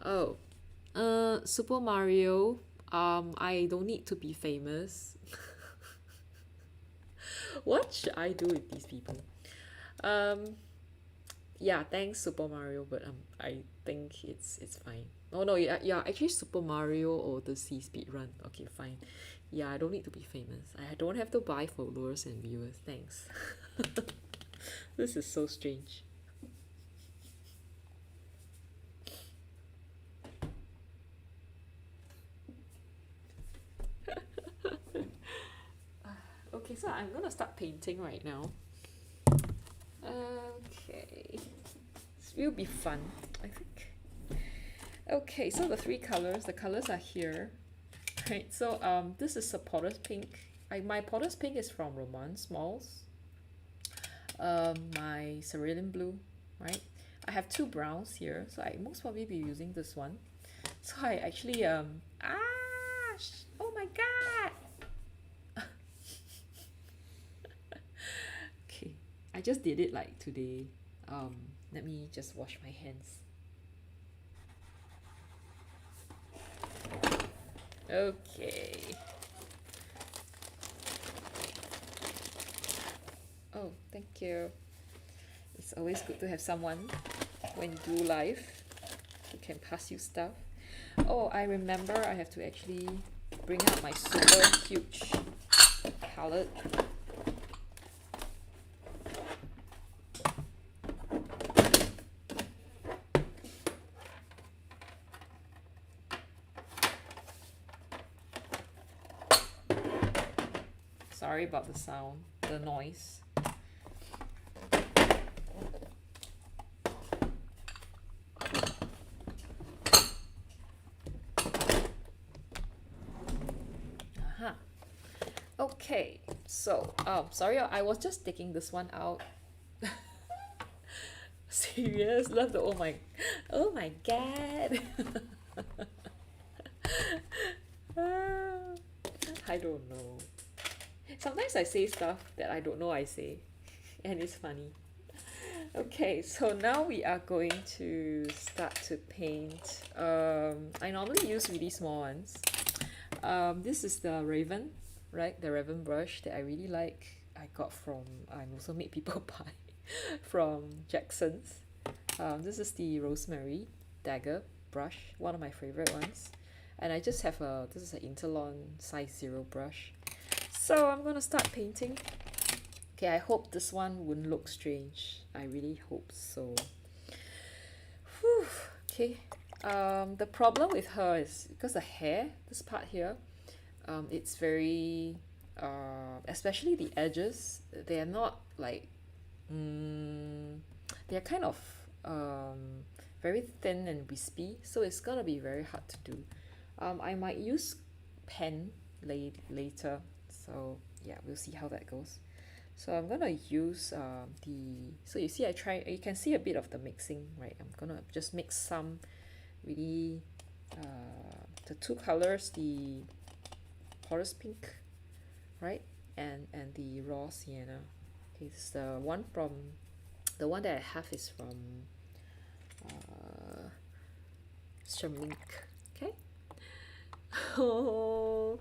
Oh, Super Mario. I don't need to be famous. What should I do with these people? Yeah, thanks Super Mario, but I think it's fine. Oh no, yeah, actually Super Mario Odyssey speedrun. Okay, fine. Yeah, I don't need to be famous. I don't have to buy followers and viewers. Thanks. This is so strange. Okay, so I'm gonna start painting right now. Okay, this will be fun, I think. Okay, so the colors are here. Right, so this is a Potter's Pink. My Potter's Pink is from Romance Malls. My Cerulean Blue, right? I have two browns here, so I most probably be using this one. So I actually oh my god. Okay, I just did it like today. Let me just wash my hands. Okay. Oh, thank you. It's always good to have someone when you do live who can pass you stuff. Oh, I remember I have to actually bring out my super huge palette. Sorry about the sound, the noise. Okay, so sorry, I was just taking this one out. Serious? Love the oh my god. I don't know. Sometimes I say stuff that I don't know I say, and it's funny. Okay, so now we are going to start to paint. I normally use really small ones. This is the Raven, right? The Raven brush that I really like. I got from, I also made people buy from Jackson's. This is the Rosemary Dagger brush, one of my favorite ones. And I just have this is an Interlon size 0 brush. So I'm gonna start painting. Okay, I hope this one wouldn't look strange. I really hope so. Whew. Okay. The problem with her is because the hair, this part here, it's very, especially the edges, they are not like, they're kind of very thin and wispy, so it's gonna be very hard to do. I might use pen later, so yeah, we'll see how that goes. So I'm gonna use so you see you can see a bit of the mixing, right? I'm gonna just mix some really the two colors, the Potter's Pink, right? And the raw sienna. Okay, this is the one that I have is from Shamlink. Okay. Oh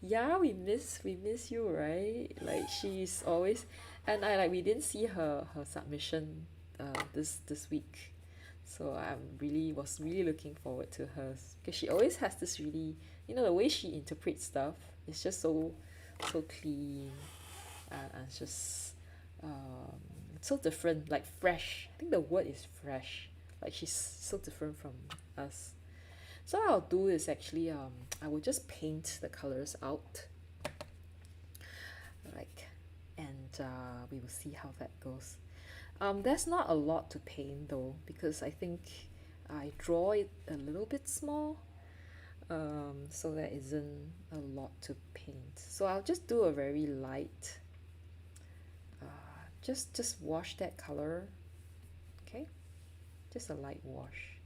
Yeah, we miss you, right? Like she's always, and I like we didn't see her submission this week, so was really looking forward to hers because she always has this really, the way she interprets stuff is just so clean, and it's just so different, like fresh. I think the word is fresh. Like she's so different from us. So what I'll do is actually I will just paint the colors out, like, and we will see how that goes. There's not a lot to paint though, because I think I draw it a little bit small, so there isn't a lot to paint. So I'll just do a very light, just wash that color, okay? Just a light wash.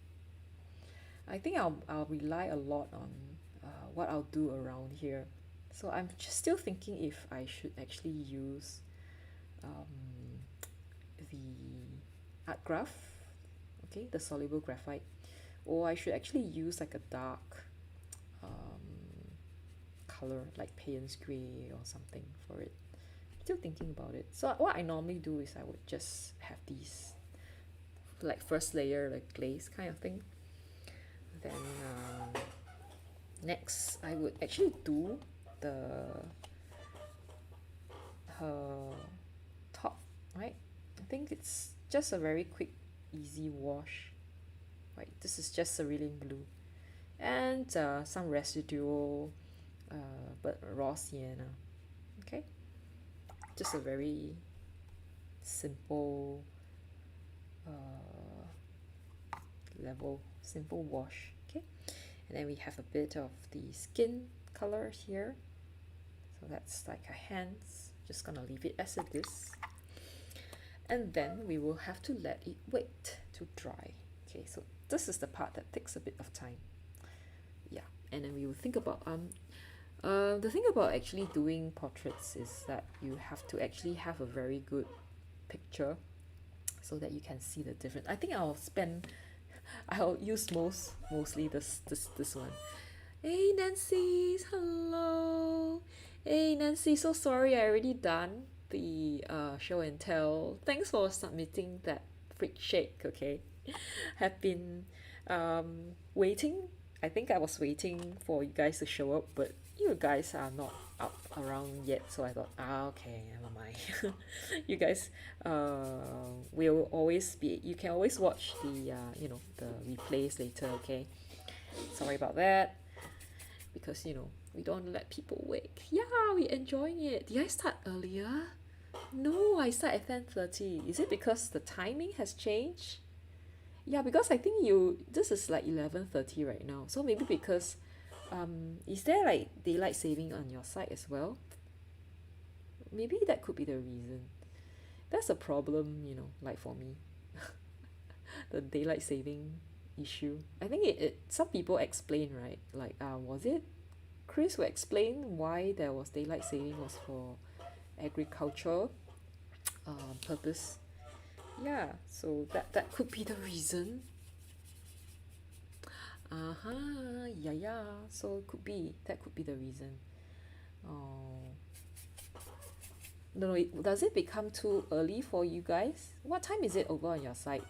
I think I'll rely a lot on what I'll do around here. So I'm just still thinking if I should actually use the art graph, okay, the soluble graphite, or I should actually use like a dark color like Payne's gray or something for it. Still thinking about it. So what I normally do is I would just have these like first layer like glaze kind of thing. Then next I would actually do her top, right? I think it's just a very quick easy wash, right? This is just cerulean blue and some residual but raw sienna, okay? Just a very simple simple wash, okay? And then we have a bit of the skin color here, so that's like her hands. Just gonna leave it as it is, and then we will have to let it wait to dry. Okay, so this is the part that takes a bit of time. Yeah, and then we will think about the thing about actually doing portraits is that you have to actually have a very good picture so that you can see the difference. I think I'll use mostly this one. Hey Nancy, hello. Hey Nancy, so sorry I already done the show and tell. Thanks for submitting that freak shake, okay? Have been waiting. I think I was waiting for you guys to show up, but you guys are not up around yet, so I thought, okay, never mind. You guys will always be, you can always watch the the replays later, okay? Sorry about that, because we don't let people wait. Yeah, we enjoying it. Did I start earlier? No, I start at 10:30. Is it because the timing has changed? Yeah, because I think this is like 11:30 right now, so maybe because is there like daylight saving on your side as well? Maybe that could be the reason. That's a problem, like for me. The daylight saving issue. I think it some people explain, right? Like was it Chris who explained why there was daylight saving was for agriculture purpose. Yeah, so that could be the reason. Yeah, so that could be the reason. Oh, no, does it become too early for you guys? What time is it over on your side,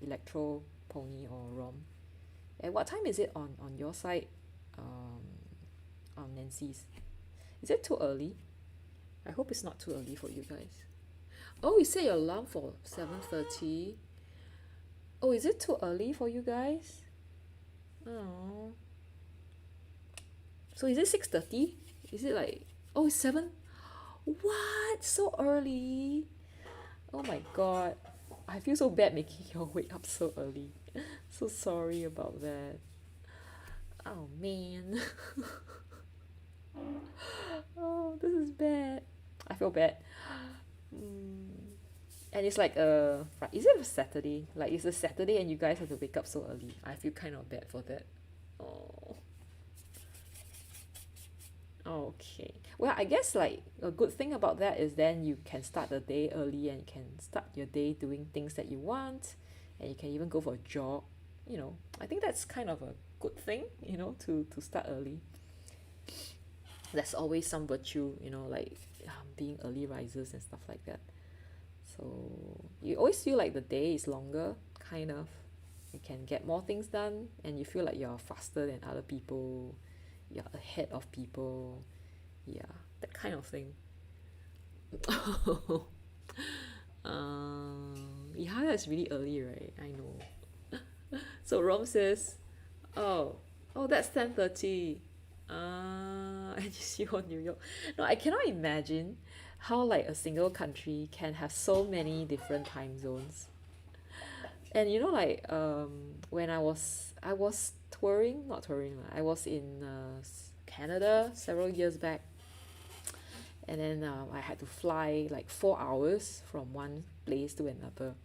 Electro, Pony, or Rom? And what time is it on your side, on Nancy's? Is it too early? I hope it's not too early for you guys. Oh, you set your alarm for 7:30. Oh, is it too early for you guys? Oh. So is it 6:30? Is it like, oh, it's 7? What? So early? Oh my god. I feel so bad making you wake up so early. So sorry about that. Oh man. Oh, this is bad. I feel bad. And it's like is it a Saturday? Like it's a Saturday and you guys have to wake up so early. I feel kind of bad for that. Oh. Okay. Well, I guess like a good thing about that is then you can start the day early and you can start your day doing things that you want, and you can even go for a jog. I think that's kind of a good thing, to start early. there's always some virtue, like being early risers and stuff like that. So you always feel like the day is longer, kind of. You can get more things done, and you feel like you're faster than other people, you're ahead of people. Yeah, that kind of thing. Yeah, that's really early, right? I know. So Rom says, oh, oh, that's 10:30. And you see on New York. No, I cannot imagine how like a single country can have so many different time zones. And like when I was touring, not touring lah, I was in Canada several years back, and then I had to fly like 4 hours from one place to another,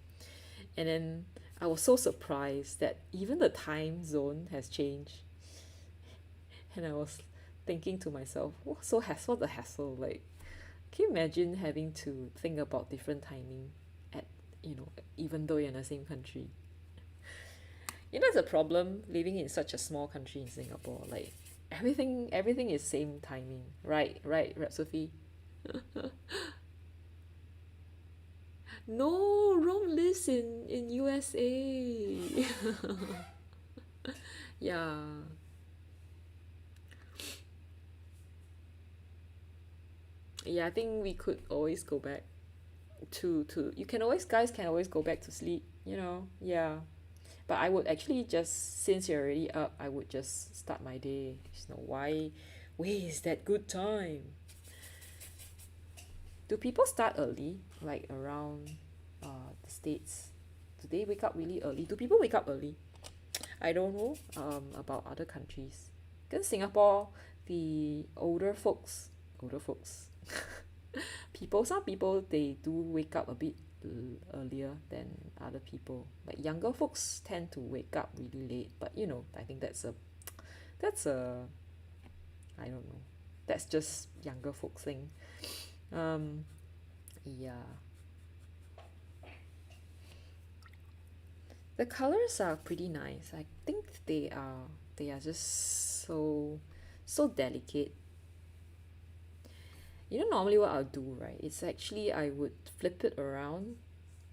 and then I was so surprised that even the time zone has changed, and I was thinking to myself, what the hassle, like, can you imagine having to think about different timing at even though you're in the same country? It's a problem living in such a small country in Singapore. Like everything is same timing, right, Sophie? No, Rom lives in USA. Yeah. Yeah, I think we could always go back to you can always guys can always go back to sleep, yeah. But I would actually just, since you're already up, I would just start my day. Why waste that good time? Do people start early, like around the States? Do they wake up really early? Do people wake up early? I don't know about other countries. Because Singapore, the older folks, some people, they do wake up a bit earlier than other people. Like younger folks tend to wake up really late, but I think that's a I don't know. That's just younger folks thing. Yeah. The colors are pretty nice. I think they are just so delicate. Normally what I'll do, right? It's actually I would flip it around,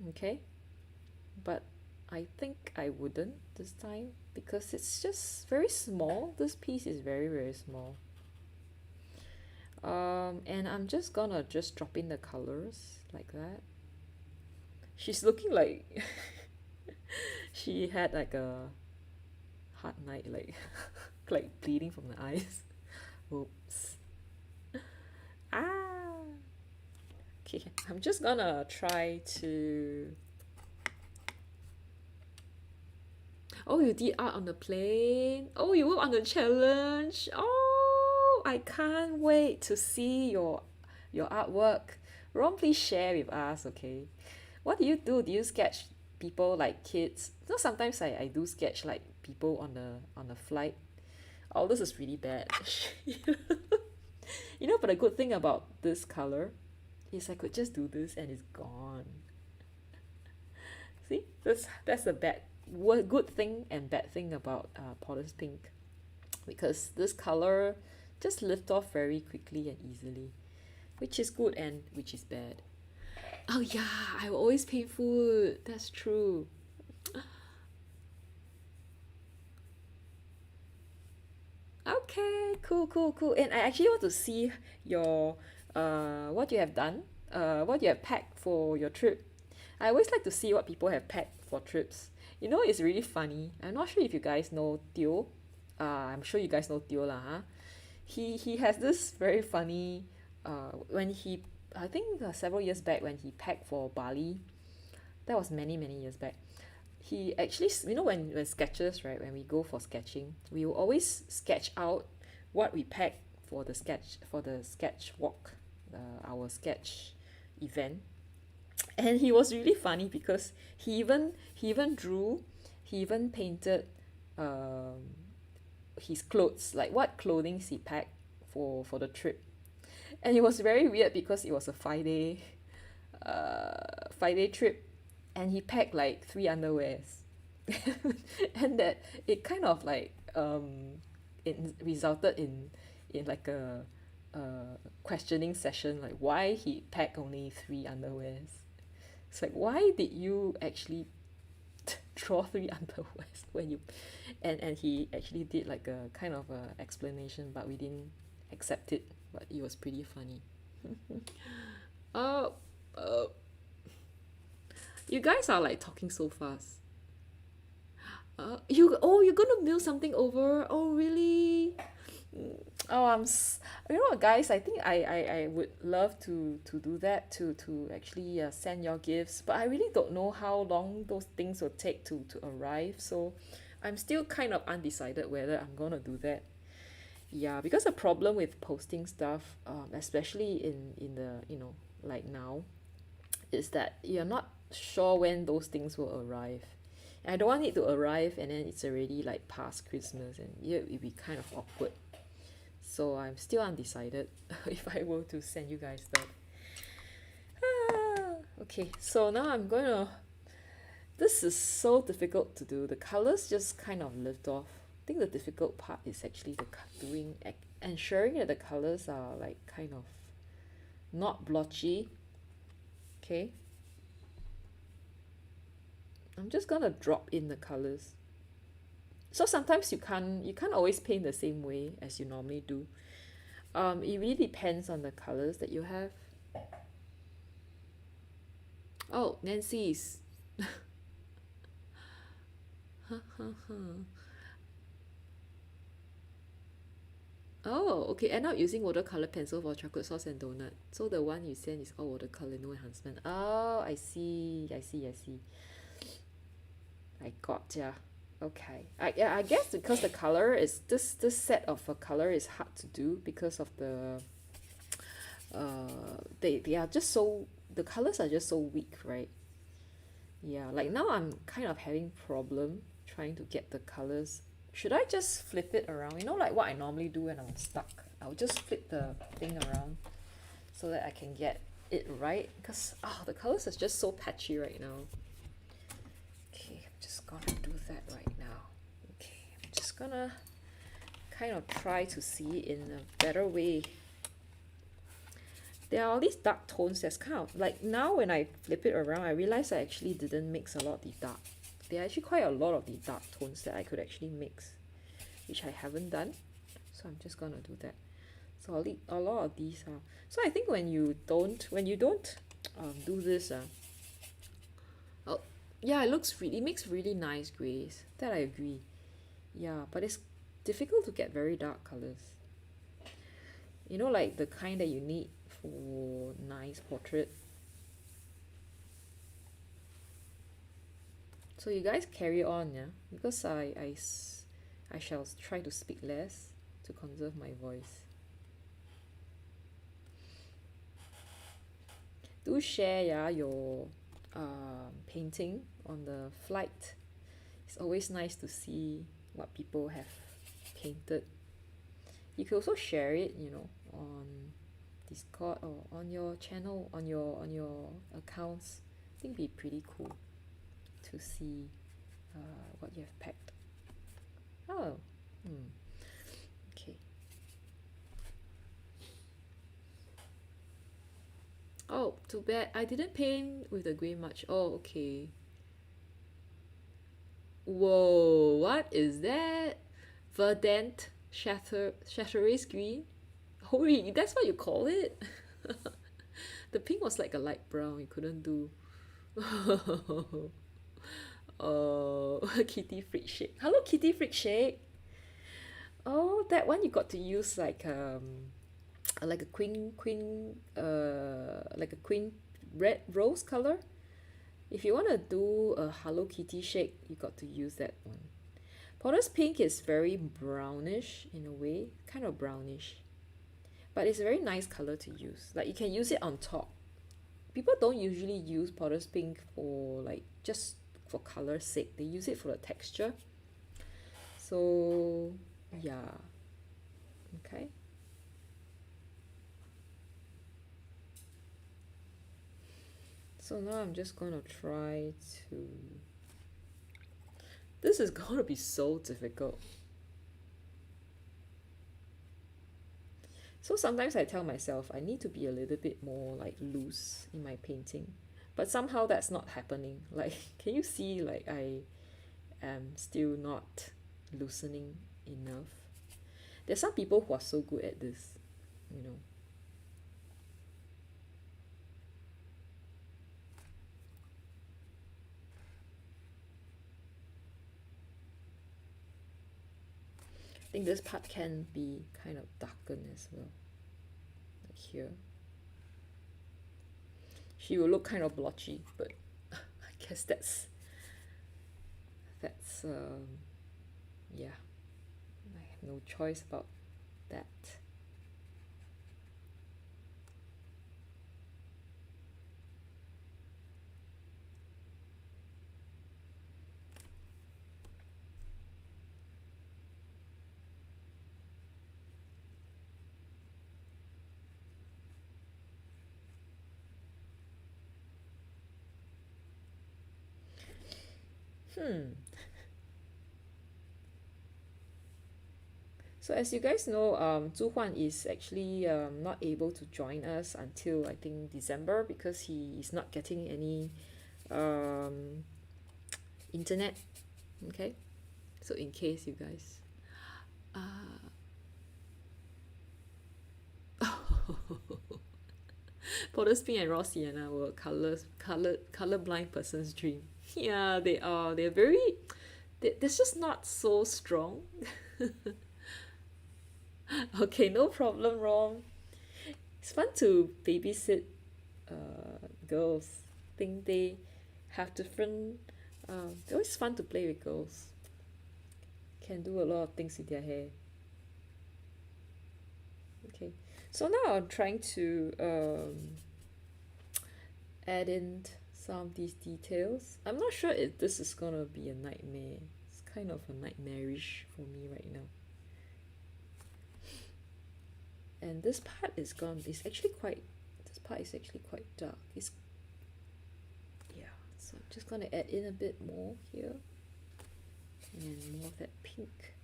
okay? But I think I wouldn't this time because it's just very small. This piece is very, very small. And I'm just gonna drop in the colors like that. She's looking like she had like a hard night, like like bleeding from the eyes. Oops. Ah. Okay, I'm just gonna try to. Oh, you did art on the plane. Oh, you work on the challenge. Oh, I can't wait to see your artwork. Ron, please share with us, okay? What do you do? Do you sketch people like kids? Sometimes I do sketch like people on the flight. Oh, this is really bad. But the good thing about this color is I could just do this and it's gone. See, that's the good thing and bad thing about Potter's Pink, because this color just lift off very quickly and easily, which is good and which is bad. Oh yeah, I will always pay food. That's true. Okay, cool. And I actually want to see your what you have done, what you have packed for your trip. I always like to see what people have packed for trips. It's really funny. I'm not sure if you guys know Teo. I'm sure you guys know Teo lah, huh? He has this very funny when he I think several years back when he packed for Bali. That was many years back. He actually, when sketches, right, when we go for sketching, we will always sketch out what we pack for the sketch walk, our sketch event. And he was really funny because he even drew, he even painted his clothes, like what clothing he packed for the trip. And it was very weird because it was a 5 day trip, and he packed like 3 underwears. And that it kind of like it resulted in like questioning session, like why he packed only 3 underwears. It's like, why did you actually draw 3 underwears when you, and he actually did like a kind of a explanation, but we didn't accept it, but it was pretty funny. uh, uh, you guys are like talking so fast. You're gonna mail something over? Oh, really? Oh, you know what, guys? I think I would love to do that, to actually send your gifts, but I really don't know how long those things will take to arrive. So I'm still kind of undecided whether I'm gonna do that. Yeah, because the problem with posting stuff, especially in the, like now, is that you're not sure when those things will arrive. And I don't want it to arrive and then it's already like past Christmas, and yeah, it'd be kind of awkward. So I'm still undecided if I were to send you guys that. Okay, so now I'm gonna. This is so difficult to do. The colors just kind of lift off. I think the difficult part is actually ensuring that the colors are like kind of not blotchy. Okay. I'm just gonna drop in the colors. So sometimes you can't always paint the same way as you normally do. It really depends on the colors that you have. Oh, Nancy's. Oh, okay. End up using watercolor pencil for chocolate sauce and donut. So the one you send is all watercolor, no enhancement. Oh, I see. I got ya. Okay. I guess because the color is this set of a color is hard to do because of the they are just so, the colors are just so weak, right? Yeah, like now I'm kind of having problem trying to get the colors. Should I just flip it around? You know, like what I normally do when I'm stuck. I'll just flip the thing around so that I can get it right, because the colors are just so patchy right now. Okay, I'm just gonna do that right now. Okay, I'm just gonna kind of try to see in a better way. There are all these dark tones that's kind of like, now when I flip it around, I realize I actually didn't mix a lot of the dark. There are actually quite a lot of the dark tones that I could actually mix, which I haven't done. So I'm just gonna do that. So I'll leave a lot of these. So I think when you don't do this, oh yeah, it makes really nice grays. That I agree. Yeah, but it's difficult to get very dark colors. You know, like the kind that you need for nice portrait. So you guys carry on, yeah, because I shall try to speak less to conserve my voice. Do share, yeah, your painting on the flight. It's always nice to see what people have painted. You can also share it, on Discord or on your channel, on your accounts. I think it'd be pretty cool to see what you have packed. Oh, okay. Oh, too bad I didn't paint with the grey much. Oh, okay. Whoa, what is that? Verdant Chatteris green? Holy, that's what you call it? The pink was like a light brown, you couldn't do. Oh, Kitty Freak Shake. Hello, Kitty Freak Shake. Oh, that one you got to use like a queen red rose color. If you want to do a Hello Kitty shake, you got to use that one. Potter's pink is very brownish in a way, kind of brownish, but it's a very nice color to use. Like you can use it on top. People don't usually use Potter's pink for like just for color's sake. They use it for the texture. So yeah, okay. So now I'm just gonna try to. This is gonna be so difficult. So sometimes I tell myself I need to be a little bit more like loose in my painting, but somehow that's not happening. Like, can you see like I am still not loosening enough? There's some people who are so good at this, you know. I think this part can be kind of darkened as well, like here. She will look kind of blotchy, but I guess that's yeah, I have no choice about that. So as you guys know, Zhu Huan is actually not able to join us until I think December because he is not getting any internet. Okay, so in case you guys, Potterspin and Raw Sienna were colorblind person's dream. Yeah, they are. They're very. They're just not so strong. Okay, no problem, Rom. It's fun to babysit girls. I think they have different. It's always fun to play with girls. Can do a lot of things with their hair. Okay, so now I'm trying to add in some of these details. I'm not sure if this is gonna be a nightmare. It's kind of a nightmarish for me right now. And this part is gone. It's actually quite. This part is actually quite dark. It's yeah. So I'm just gonna add in a bit more here, and more of that pink.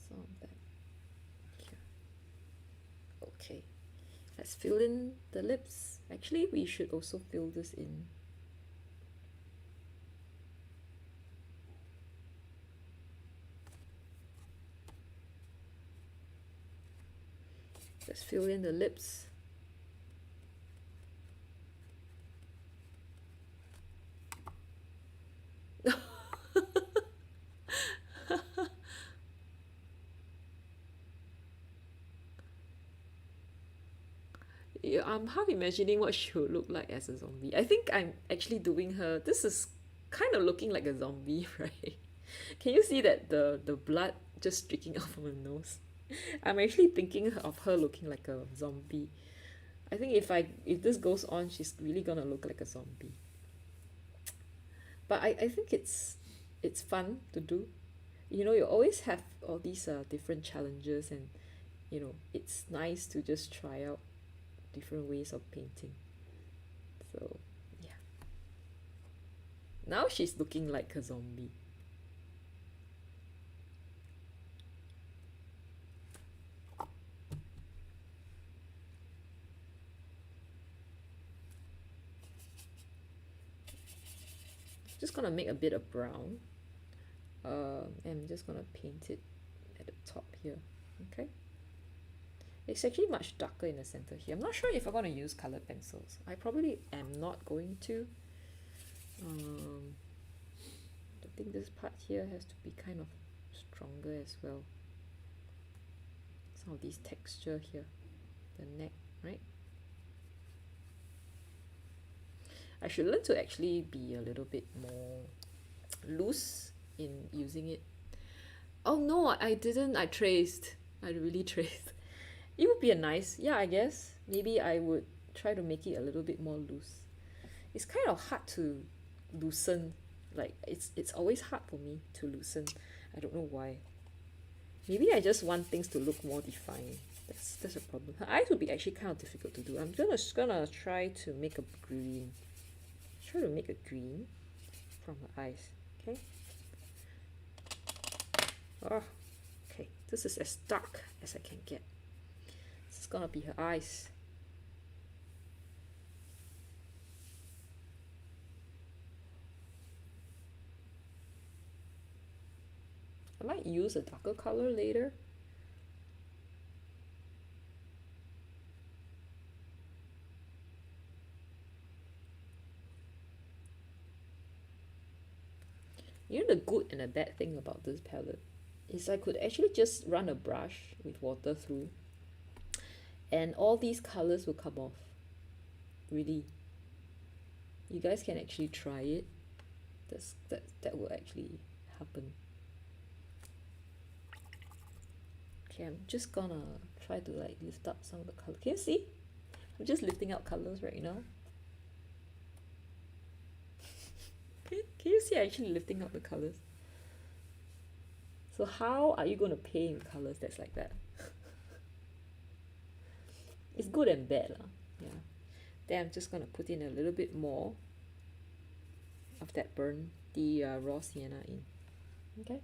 Some of that here. Okay. Let's fill in the lips. Actually, we should also fill this in. Let's fill in the lips. Yeah, I'm half imagining what she would look like as a zombie. I think I'm actually doing her. This is kind of looking like a zombie, right? Can you see that the blood just streaking out from her nose? I'm actually thinking of her looking like a zombie. I think if this goes on, she's really gonna look like a zombie. But I think it's fun to do. You know, you always have all these different challenges, and you know, it's nice to just try out different ways of painting. So yeah. Now she's looking like a zombie. Just gonna make a bit of brown. And I'm just gonna paint it at the top here. Okay. It's actually much darker in the center here. I'm not sure if I'm gonna use colored pencils. I probably am not going to. I think this part here has to be kind of stronger as well. Some of these texture here, the neck, right? I should learn to actually be a little bit more loose in using it. Oh no, I didn't. I traced. I really traced. It would be a nice, yeah, I guess. Maybe I would try to make it a little bit more loose. It's kind of hard to loosen. Like it's always hard for me to loosen. I don't know why. Maybe I just want things to look more defined. That's a problem. Her eyes would be actually kind of difficult to do. I'm gonna try to make a green. Try to make a green from her eyes. Okay. Oh, okay, this is as dark as I can get. This is gonna be her eyes. I might use a darker color later. You know the good and the bad thing about this palette is I could actually just run a brush with water through and all these colors will come off. Really. You guys can actually try it. That will actually happen. Okay, I'm just gonna try to like lift up some of the color. Can you see? I'm just lifting out colors right now. Can you see I actually lifting up the colors? So how are you going to paint with colors that's like that? It's good and bad lah. Yeah. Then I'm just going to put in a little bit more of that the raw sienna in. Okay.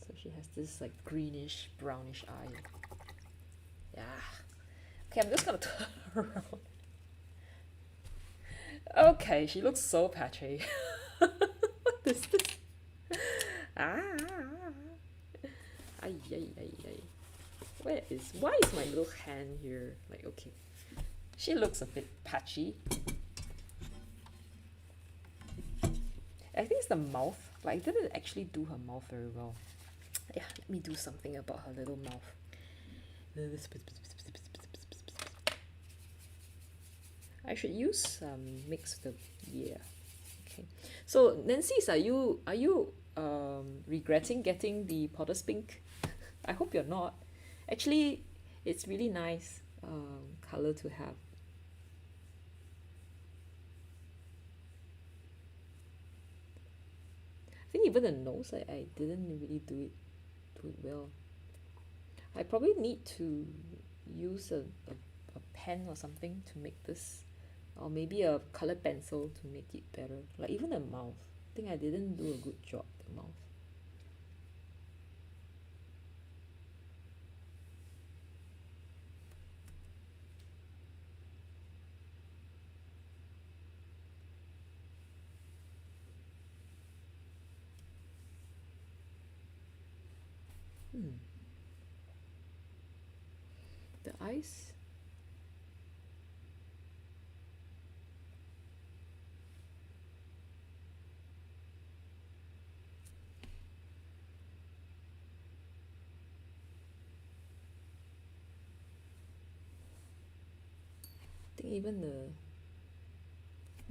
So she has this like greenish brownish eye. Yeah. Okay, I'm just going to turn around. Okay, she looks so patchy. What is this? Ay, ay, ay. Why is my little hand here? Like, okay. She looks a bit patchy. I think it's the mouth. Like, I didn't actually do her mouth very well. Yeah, let me do something about her little mouth. I should use mix the okay. So Nancy's, are you regretting getting the Potter's Pink? I hope you're not. Actually, it's really nice color to have. I think even the nose, I didn't really do it well. I probably need to use a pen or something to make this, or maybe a colored pencil to make it better. Like even the mouth, I think I didn't do a good job the mouth. The eyes. I think even the,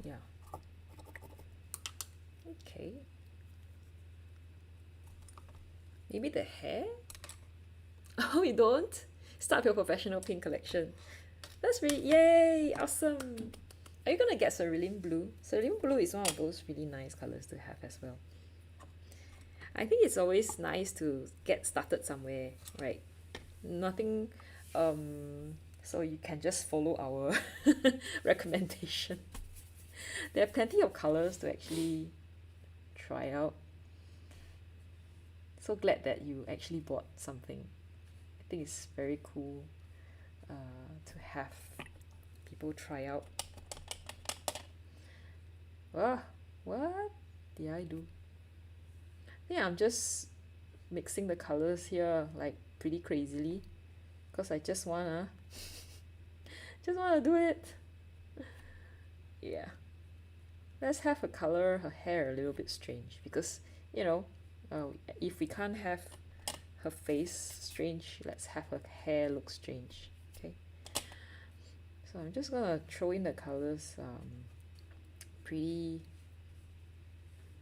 yeah. Okay. Maybe the hair? Oh, you don't? Start your professional pink collection. That's really, yay, awesome. Are you gonna get cerulean blue? Cerulean blue is one of those really nice colors to have as well. I think it's always nice to get started somewhere, right? Nothing, so you can just follow our recommendation. There are plenty of colors to actually try out. So glad that you actually bought something. I think it's very cool to have people try out. What did I do? Yeah, I'm just mixing the colors here like pretty crazily because I just wanna do it. Yeah, let's have her color her hair a little bit strange because you know if we can't have her face strange, let's have her hair look strange. Okay, so I'm just gonna throw in the colors pretty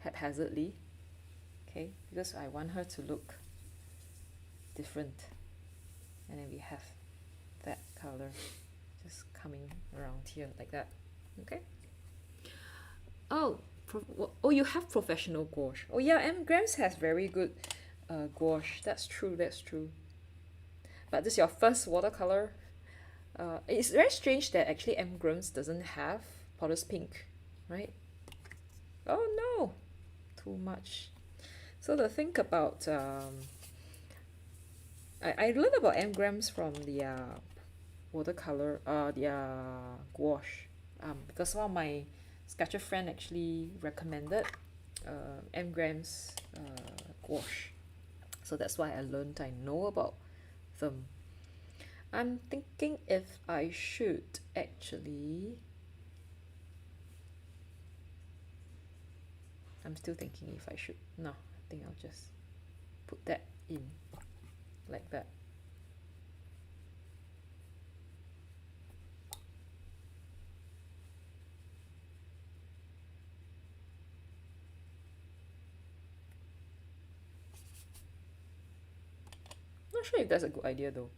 haphazardly, okay, because I want her to look different. And then we have that color just coming around here like that. Okay. Oh, you have professional gouache. Oh yeah, M. Grams has very good gouache. That's true. But this is your first watercolor. It's very strange that actually M. Grams doesn't have Potter's Pink, right? Oh no, too much. So the thing about I learned about engrams from the watercolor the gouache because one of my sketcher friend actually recommended engrams gouache, so that's why I know about them. I'm thinking if I should actually, I'm still thinking if I should. No, I think I'll just put that in like that. Not sure if that's a good idea though.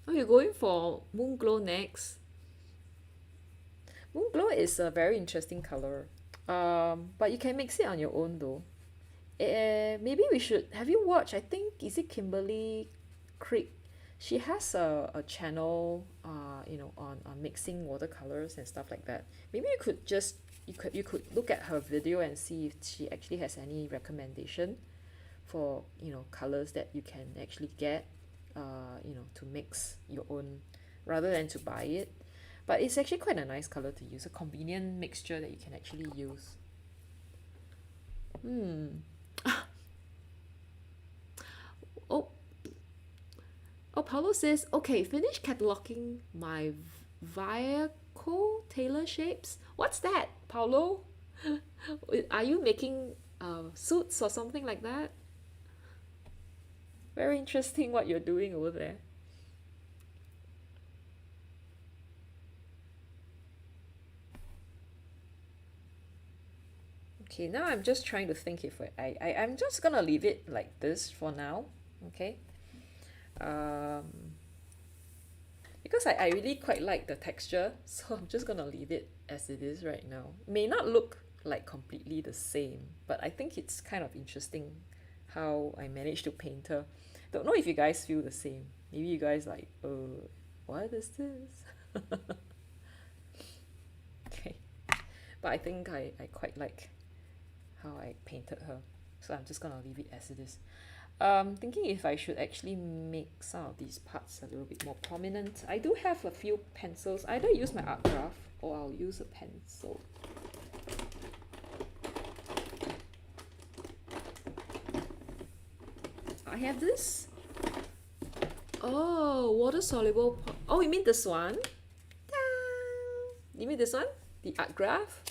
Oh, you're going for moon glow next? Moon glow is a very interesting color. But you can mix it on your own though. Maybe we should. Have you watched? I think is it Kimberly Creek? She has a channel, on mixing watercolors and stuff like that. Maybe you could look at her video and see if she actually has any recommendation for colors that you can actually get, to mix your own rather than to buy it. But it's actually quite a nice color to use, a convenient mixture that you can actually use. Oh, oh, Paulo says, okay, finish cataloging my Viaco tailor shapes. What's that, Paulo? Are you making suits or something like that? Very interesting what you're doing over there. Okay, now I'm just trying to think if I'm just gonna leave it like this for now, okay? Because I really quite like the texture, so I'm just gonna leave it as it is right now. May not look like completely the same, but I think it's kind of interesting how I managed to paint her. Don't know if you guys feel the same. Maybe you guys like, what is this? Okay, but I think I quite like how I painted her, so I'm just gonna leave it as it is. Thinking if I should actually make some of these parts a little bit more prominent. I do have a few pencils. Either use my art graph or I'll use a pencil. I have this. Oh, water soluble. Oh, you mean this one? You mean this one? The art graph?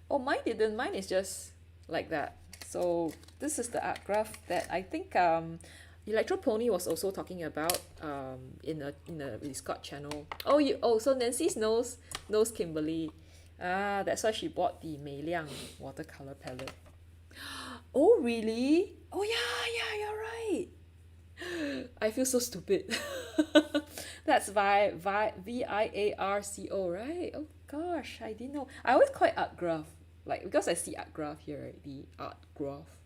Oh, mine didn't. Mine is just like that. So this is the art graph that I think Electro Pony was also talking about in a Discord channel. So Nancy knows Kimberly. That's why she bought the Mei Liang watercolor palette. Oh really? Oh yeah, you're right. I feel so stupid. That's Viarco, right? Oh gosh, I didn't know. I always call it art graph, like because I see art graph here, right? The art graph.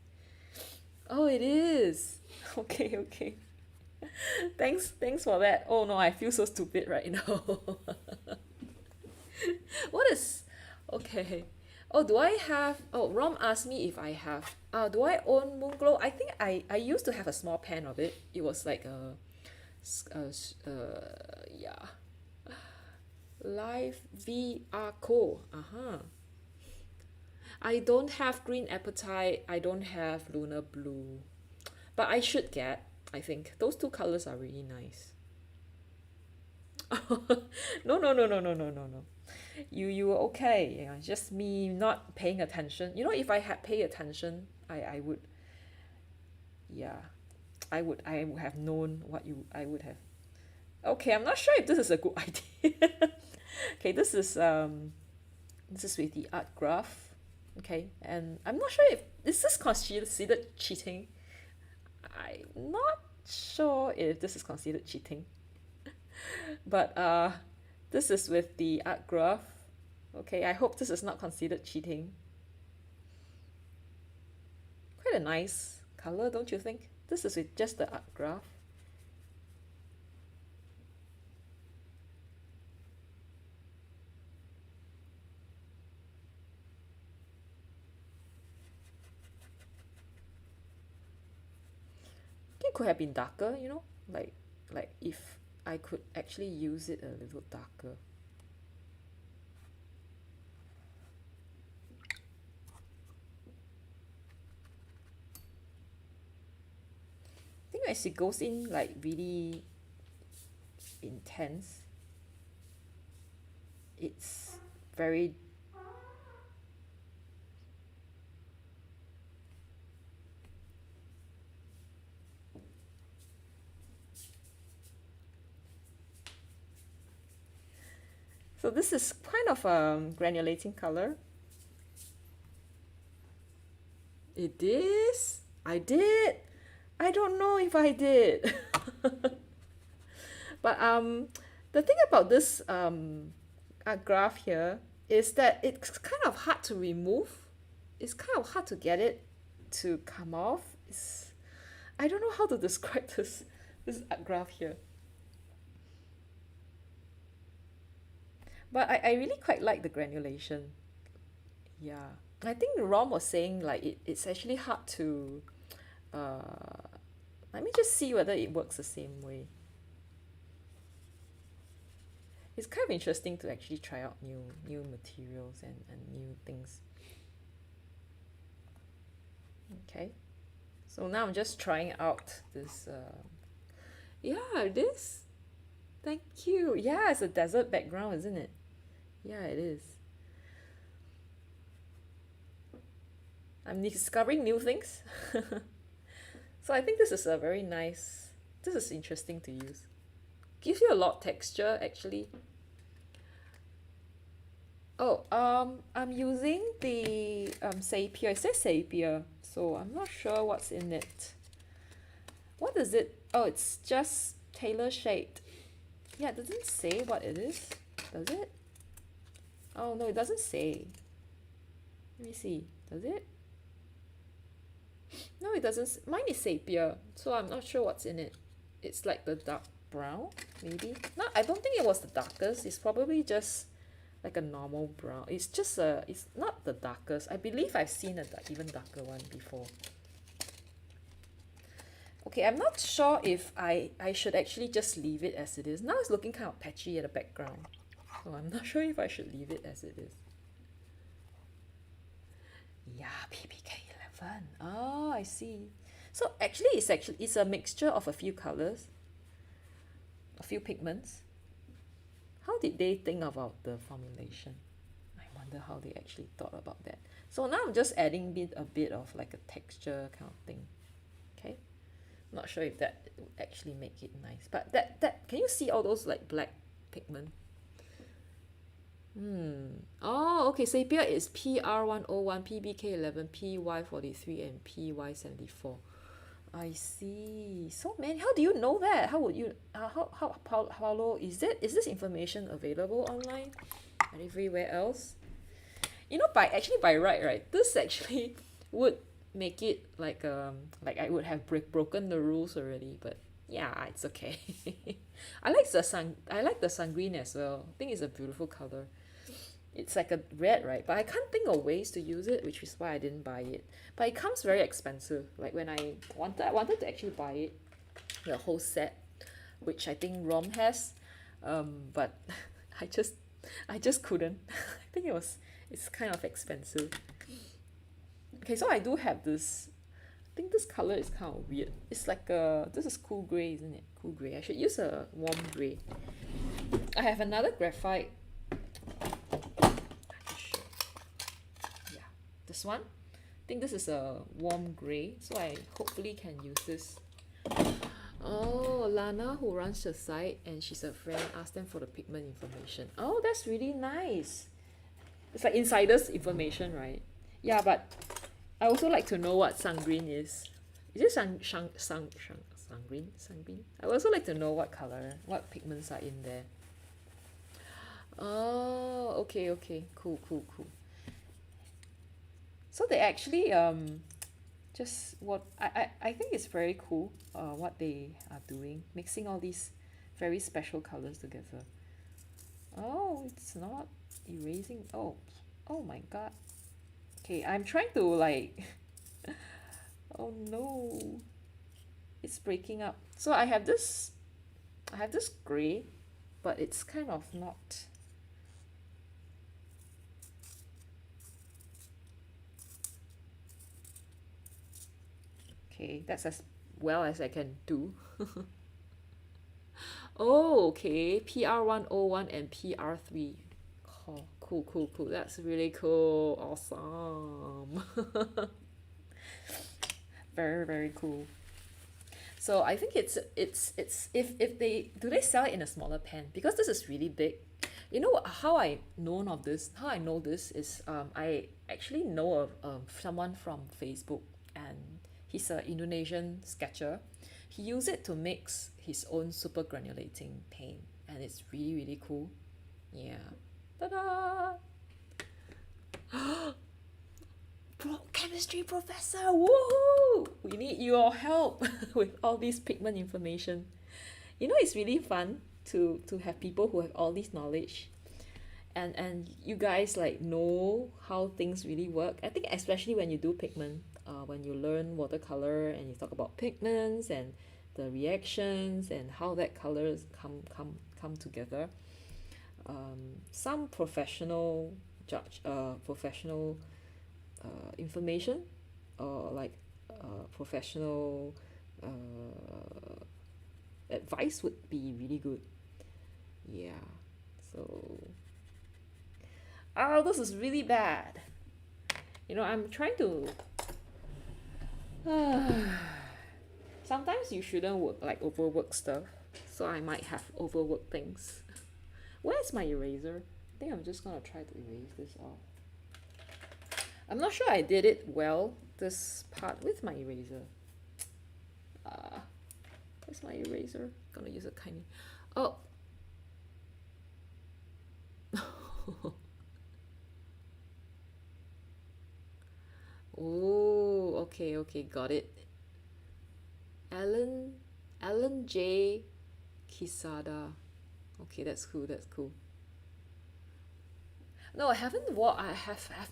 Oh, it is. Okay. Thanks for that. Oh no, I feel so stupid right now. What is? Okay. Oh, do I have? Oh, Rom asked me if I have. Do I own Moonglow? I think I used to have a small pen of it. It was like yeah. Live VR Co. I don't have Green Appetite. I don't have Lunar Blue, but I should get. I think those two colors are really nice. No. You were okay. Yeah, just me not paying attention. If I had paid attention, I would. Yeah, I would have known what I would have. Okay, I'm not sure if this is a good idea. Okay, this is with the art graph. Okay, and I'm not sure if this is considered cheating. I'm not sure if this is considered cheating, but this is with the art graph. Okay, I hope this is not considered cheating. Quite a nice color, don't you think? This is with just the art graph. It could have been darker, you know, like if I could actually use it a little darker. I think as it goes in like really intense, it's very so this is kind of granulating color. It is? I did? I don't know if I did. But the thing about this art graph here is that it's kind of hard to remove. It's kind of hard to get it to come off. I don't know how to describe this art graph here. But I really quite like the granulation. Yeah. I think Rom was saying like it's actually hard to let me just see whether it works the same way. It's kind of interesting to actually try out new materials and new things. Okay. So now I'm just trying out this yeah, this. Thank you. Yeah, it's a desert background, isn't it? Yeah, it is. I'm discovering new things. So I think this is a very nice, this is interesting to use. Gives you a lot of texture actually. Oh, I'm using the sepia. It says sepia, so I'm not sure what's in it. What is it? Oh, it's just tailor shade. Yeah, it doesn't say what it is, does it? Oh no, it doesn't say. Let me see. Does it? No, it doesn't. Mine is sepia, so I'm not sure what's in it. It's like the dark brown, maybe. No, I don't think it was the darkest. It's probably just like a normal brown. It's just it's not the darkest. I believe I've seen a even darker one before. Okay, I'm not sure if I should actually just leave it as it is. Now it's looking kind of patchy at the background. So I'm not sure if I should leave it as it is. Yeah, PBK11. Oh, I see. So actually it's a mixture of a few colors, a few pigments. How did they think about the formulation? I wonder how they actually thought about that. So now I'm just adding a bit of like a texture kind of thing. Okay. Not sure if that would actually make it nice. But that can you see all those like black pigment? Oh, okay. Sepia is PR101, PBK11, PY43, and PY74. I see. So many. How do you know that? How would you? Paulo, is this information available online and everywhere else? You know, by right, this actually would make it like I would have broken the rules already, but yeah, it's okay. I like the sun green as well. I think it's a beautiful color. It's like a red, right? But I can't think of ways to use it, which is why I didn't buy it. But it comes very expensive. Like when I wanted to actually buy it, the whole set, which I think Rom has, but I just couldn't. I think it's kind of expensive. Okay, so I do have this. I think this color is kind of weird. It's like this is cool gray, isn't it? Cool gray. I should use a warm gray. I have another graphite. Yeah, this one. I think this is a warm gray, so I hopefully can use this. Oh, Lana, who runs the site, and she's a friend, asked them for the pigment information. Oh, that's really nice. It's like insider's information, right? Yeah, but I also like to know what sungreen is. Is it sungreen? Sungreen? I would also like to know what color, what pigments are in there. Oh, okay, okay. Cool, cool, cool. So they actually just what I think it's very cool what they are doing, mixing all these very special colors together. Oh, it's not erasing. Oh, oh my God. Okay, I'm trying to like oh no. It's breaking up. So I have this gray, but it's kind of not. Okay, that's as well as I can do. Oh, okay. PR101 and PR3. Oh, cool, cool, cool. That's really cool. Awesome. Very, very cool. So I think it's if they do they sell it in a smaller pan because this is really big. You know how I known of this? How I know this is I actually know of someone from Facebook, and he's an Indonesian sketcher. He used it to mix his own super granulating paint, and it's really really cool. Yeah. Ta-da! Chemistry professor, woohoo! We need your help with all this pigment information. You know, it's really fun to have people who have all this knowledge, and you guys like know how things really work. I think especially when you do pigment, when you learn watercolor and you talk about pigments and the reactions and how that colors come together. Some professional information or like professional advice would be really good. Yeah. So, oh, this is really bad. You know, I'm trying to. Sometimes you shouldn't work like overwork stuff, so I might have overworked things. Where's my eraser? I think I'm just gonna try to erase this off. I'm not sure I did it well, this part with my eraser. Where's my eraser? Gonna use a tiny. Oh. Oh, okay, okay, got it. Alan J. Kisada. Okay, that's cool, that's cool. No, I have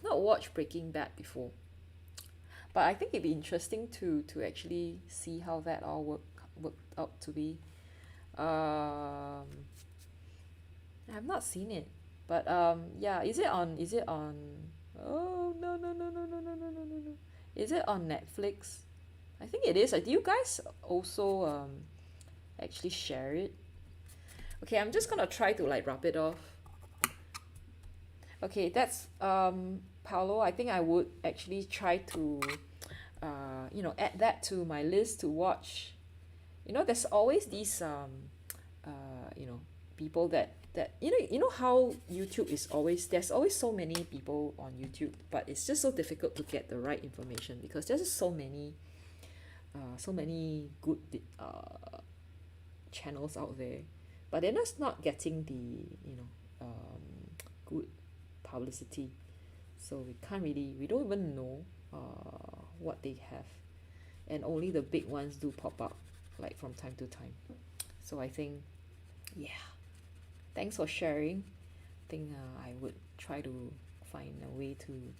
not watched Breaking Bad before. But I think it'd be interesting to actually see how that all worked out to be. Um, I have not seen it, but yeah, is it on? Oh no no no no no no no no no no! Is it on Netflix? I think it is. Do you guys also actually share it? Okay, I'm just gonna try to like rub it off. Okay, that's Paolo. I think I would actually try to add that to my list to watch. You know, there's always these people that you know how YouTube is always there's always so many people on YouTube, but it's just so difficult to get the right information because there's just so many good channels out there, but they're just not getting the good publicity, so we don't even know what they have, and only the big ones do pop up like from time to time. So I think, yeah, thanks for sharing. I think I would try to find a way to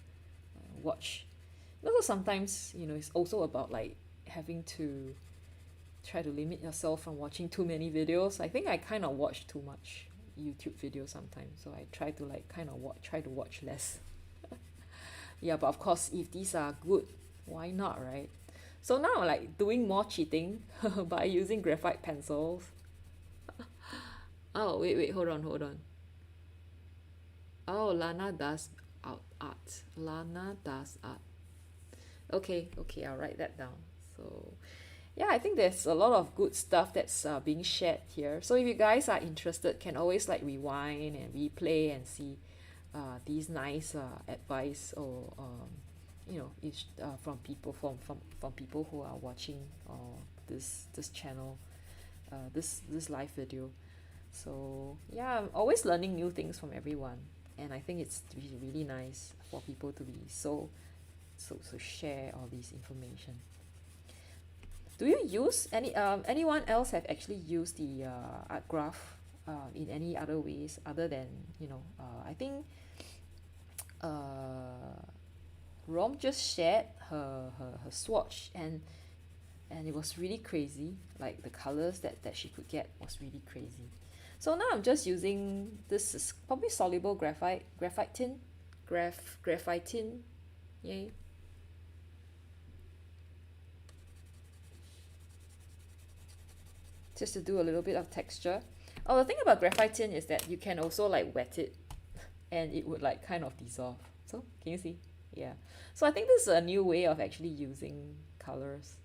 watch. Also sometimes it's also about like having to try to limit yourself from watching too many videos. I think I kind of watch too much YouTube videos sometimes, so I try to like kind of try to watch less. Yeah, but of course if these are good, why not, right? So now I'm like doing more cheating by using graphite pencils. Oh wait, hold on. Oh, Lana does art. Lana does art. Okay, I'll write that down. So yeah, I think there's a lot of good stuff that's being shared here. So if you guys are interested, can always like rewind and replay and see these nice advice or each from people who are watching this channel, this live video. So yeah, I'm always learning new things from everyone, and I think it's really nice for people to be so share all these information. Do you use anyone else have actually used the art graph in any other ways other than I think uh Rom just shared her swatch, and it was really crazy. Like the colors that she could get was really crazy. So now I'm just using this is probably soluble graphite tin, graphite tin, yay. Just to do a little bit of texture. Oh, the thing about graphite tin is that you can also like wet it, and it would like kind of dissolve. So can you see? Yeah. So I think this is a new way of actually using colors.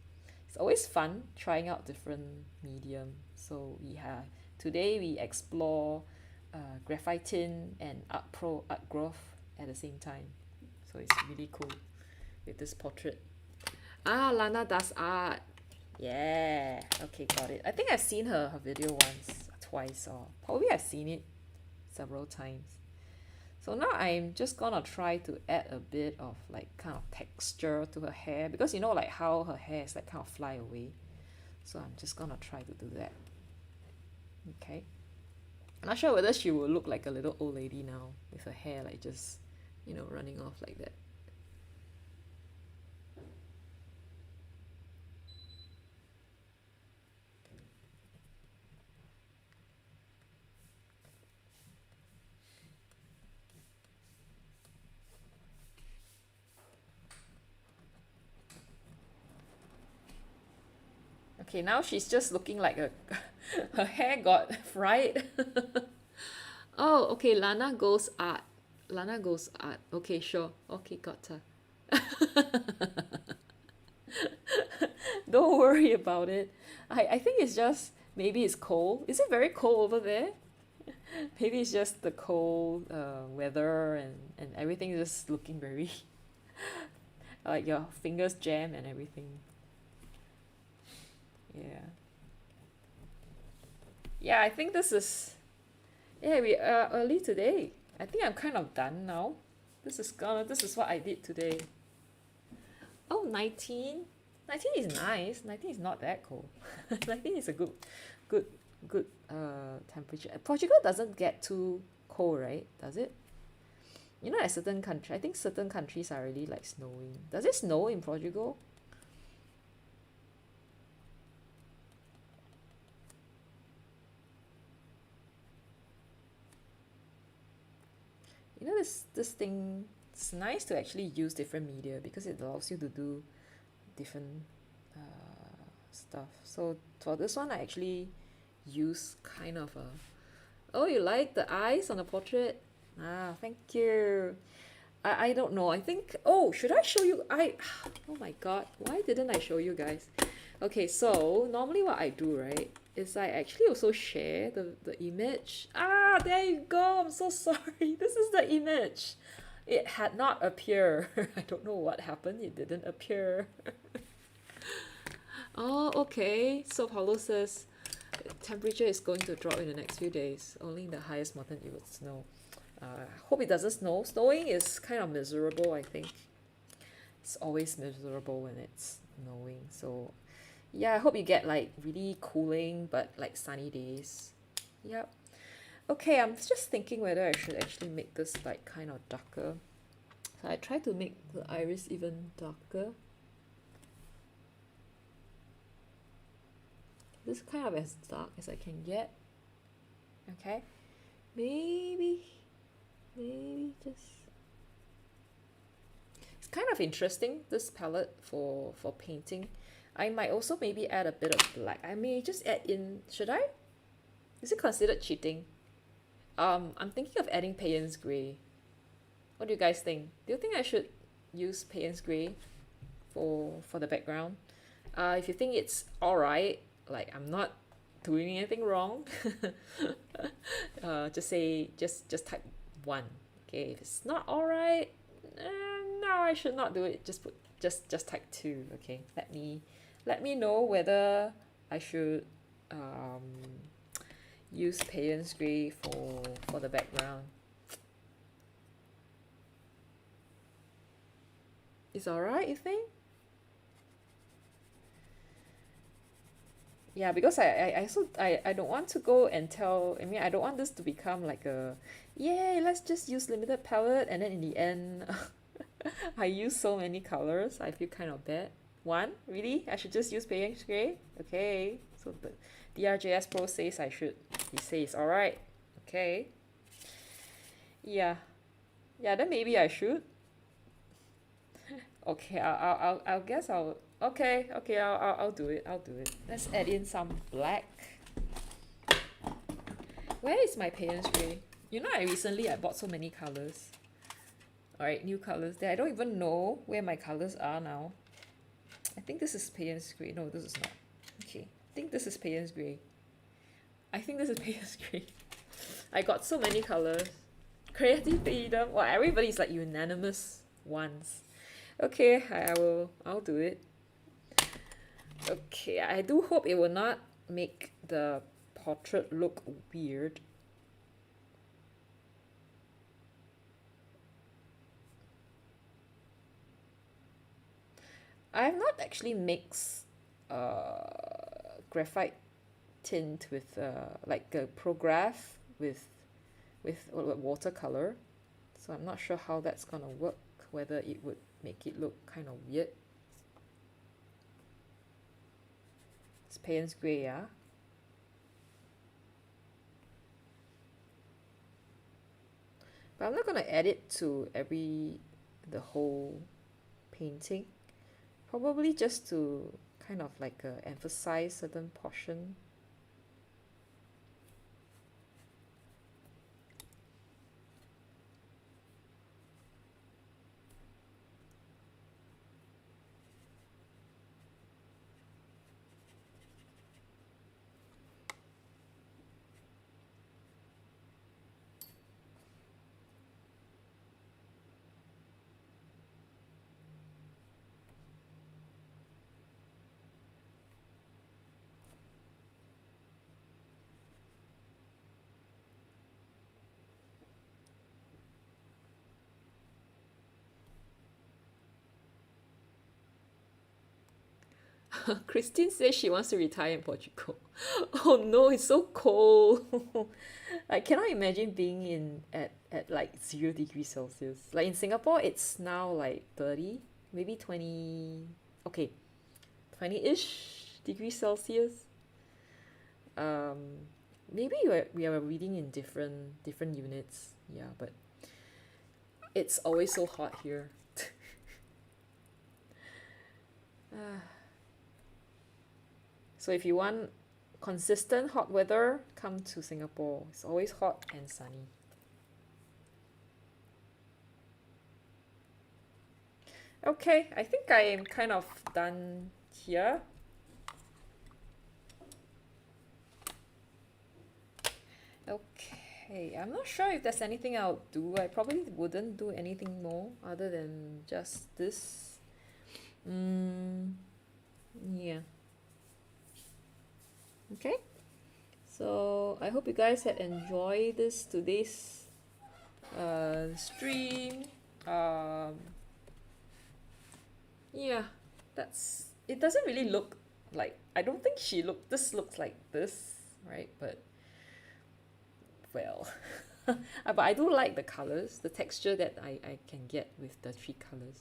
It's always fun trying out different medium. So today we explore graphite tin and art growth at the same time. So it's really cool with this portrait. Lana does art. Yeah. Okay, got it. I think I've seen her video once, twice, or probably I've seen it several times. So now I'm just gonna try to add a bit of like kind of texture to her hair, because like how her hair is like kind of fly away. So I'm just gonna try to do that. Okay. I'm not sure whether she will look like a little old lady now with her hair like just running off like that. Okay, now she's just looking like her hair got fried. Oh, okay, Lana goes art. Lana goes art. Okay, sure. Okay, got her. Don't worry about it. I think it's just maybe it's cold. Is it very cold over there? Maybe it's just the cold weather and everything is just looking very like your fingers jam and everything. Yeah. Yeah, I think this is we are early today. I think I'm kind of done now. This is what I did today. Oh, 19. 19 is nice. 19 is not that cold. 19 is a good temperature. Portugal doesn't get too cold, right? Does it? At certain country, I think certain countries are really like snowing. Does it snow in Portugal? This thing, it's nice to actually use different media because it allows you to do different stuff. So for this one I actually use kind of a oh, you like the eyes on the portrait? Thank you. I don't know, I think, oh, should I show you? Oh my god, why didn't I show you guys? Okay, so normally what I do, right, is I actually also share the image. There you go. I'm so sorry. This is the image. It had not appeared. I don't know what happened. It didn't appear. Oh, okay. So Paulo says temperature is going to drop in the next few days. Only in the highest mountain it would snow. Hope it doesn't snow. Snowing is kind of miserable, I think. It's always miserable when it's snowing. So yeah, I hope you get like really cooling but like sunny days. Yep. Okay, I'm just thinking whether I should actually make this like kind of darker. So I try to make the iris even darker. This kind of as dark as I can get. Okay. Maybe just... It's kind of interesting, this palette for painting. I might also maybe add a bit of black. I may just add in, should I? Is it considered cheating? I'm thinking of adding Payne's Grey. What do you guys think? Do you think I should use Payne's Grey for the background? If you think it's alright, like I'm not doing anything wrong, just type 1. Okay, if it's not alright, no, I I should not do it. Just type 2. Okay, let me know whether I should use Payne's Gray for the background. It's alright, you think? Yeah, because I don't want to go and tell, I mean, I don't want this to become like a, yay, let's just use limited palette, and then in the end, I use so many colors, I feel kind of bad. One, really? I should just use Payne's Gray? Okay, so the DRJS Pro says I should. He says, alright, okay. Yeah, then maybe I should. Okay, I'll guess okay, I'll do it. Let's add in some black. Where is my Payne's Gray? You know, I bought so many colors. Alright, new colors there. I don't even know where my colors are now. I think this is Payne's Gray. No, this is not. Okay, I think this is Payne's Gray. I got so many colors. Creative freedom. Well, everybody's like unanimous ones. Okay, I'll do it. Okay, I do hope it will not make the portrait look weird. I have not actually mixed graphite tint with like a prograph with watercolor, so I'm not sure how that's gonna work, whether it would make it look kind of weird. It's Payne's Gray, yeah. But I'm not gonna add it to the whole painting. Probably just to kind of like emphasize certain portion. Christine says she wants to retire in Portugal. Oh no, it's so cold. I cannot imagine being at like 0 degrees Celsius. Like in Singapore, it's now like 30, maybe 20, okay, 20-ish degrees Celsius. Maybe we are reading in different units. Yeah, but it's always so hot here. So if you want consistent hot weather, come to Singapore. It's always hot and sunny. Okay, I think I am kind of done here. Okay, I'm not sure if there's anything I'll do. I probably wouldn't do anything more other than just this. Yeah. Okay, so I hope you guys had enjoyed today's stream. Yeah, it doesn't really look like, I don't think this looks like this, right? But well, but I do like the colors, the texture that I can get with the 3 colors.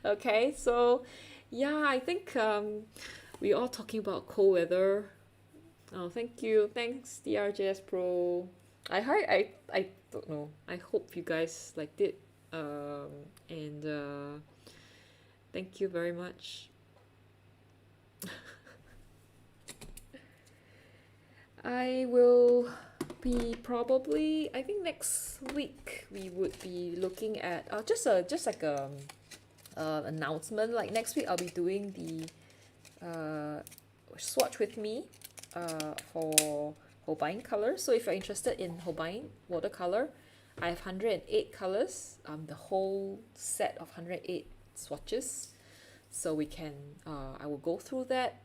Okay, so yeah, I think we all talking about cold weather. Oh, thank you. Thanks, DRJS Pro. I don't know. I hope you guys liked it. And thank you very much. I will be probably, I think next week we would be looking at just like announcement. Like next week I'll be doing the swatch with me for Holbein color. So if you're interested in Holbein watercolor, I have 108 colors, the whole set of 108 swatches. So we can, I will go through that.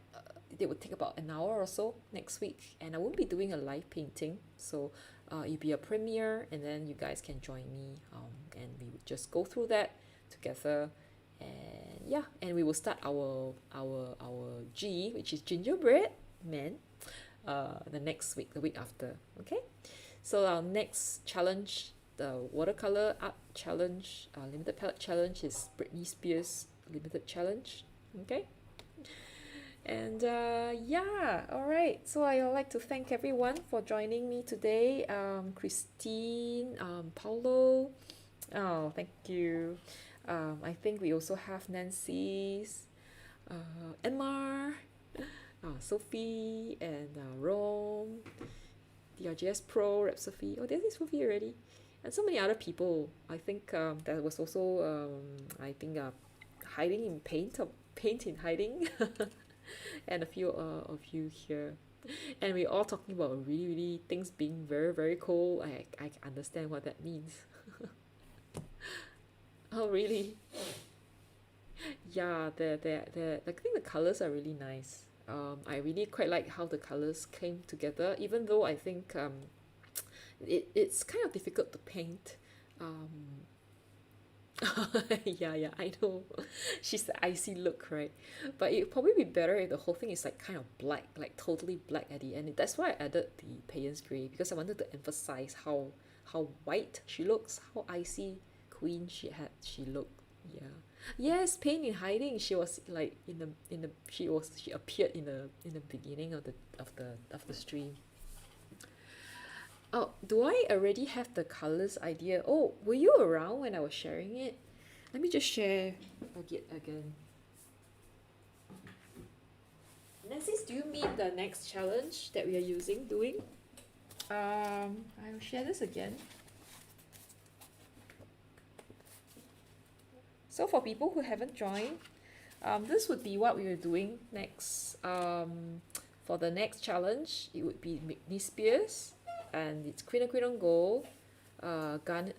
It would take about an hour or so next week, and I won't be doing a live painting. So it'll be a premiere, and then you guys can join me, and we would just go through that together. And yeah, and we will start our G, which is gingerbread man, the next week, the week after. Okay, so our next challenge, the watercolor art challenge, limited palette challenge, is Britney Spears limited challenge. Okay, and yeah, all right, so I would like to thank everyone for joining me today. Christine, Paulo, oh, thank you. I think we also have Nancy's, Emma, Sophie, and Rome, DRGS Pro, Rep Sophie. Oh, there's Sophie already, and so many other people. I think that was also I think hiding in paint, or paint in hiding, and a few of you here. And we're all talking about really things being very cold. I understand what that means. Oh, really? Yeah, I think the colors are really nice. I really quite like how the colors came together, even though I think it's kind of difficult to paint. Yeah, I know. She's the icy look, right? But it'd probably be better if the whole thing is like kind of black, like totally black at the end. That's why I added the Payne's Grey, because I wanted to emphasize how white she looks, how icy queen she looked. Yeah. Yes, Pain in Hiding. She was like she appeared in the beginning of the stream. Oh, do I already have the colors idea? Oh, were you around when I was sharing it? Let me just share again. Nancy, do you mean the next challenge that we are doing? I'll share this again. So for people who haven't joined, this would be what we were doing next. For the next challenge, it would be Britney Spears, and it's Queen on Gold, Garnet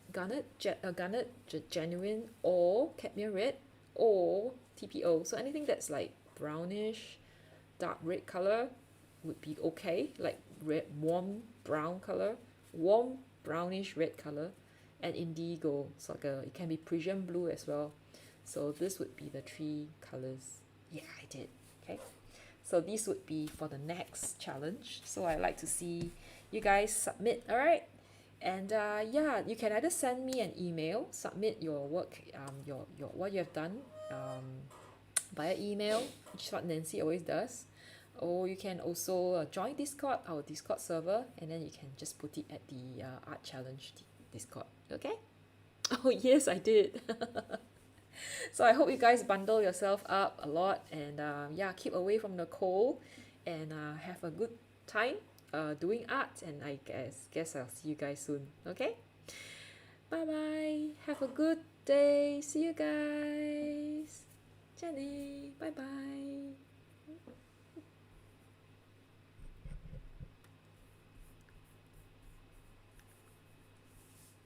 Genuine, or Cadmium Red, or TPO. So anything that's like brownish, dark red color would be okay, like red, warm brown color, warm brownish red color, and indigo. So like it can be Prussian blue as well. So this would be the 3 colors. Yeah, I did. Okay. So these would be for the next challenge. So I'd like to see you guys submit, all right? And yeah, you can either send me an email, submit your work, your what you have done via email, which is what Nancy always does. Or you can also join Discord, our Discord server, and then you can just put it at the art challenge Discord. Okay? Oh yes, I did. So I hope you guys bundle yourself up a lot, and yeah, keep away from the cold, and have a good time doing art, and I guess I'll see you guys soon. Okay, bye bye, have a good day, see you guys. Jenny, bye bye.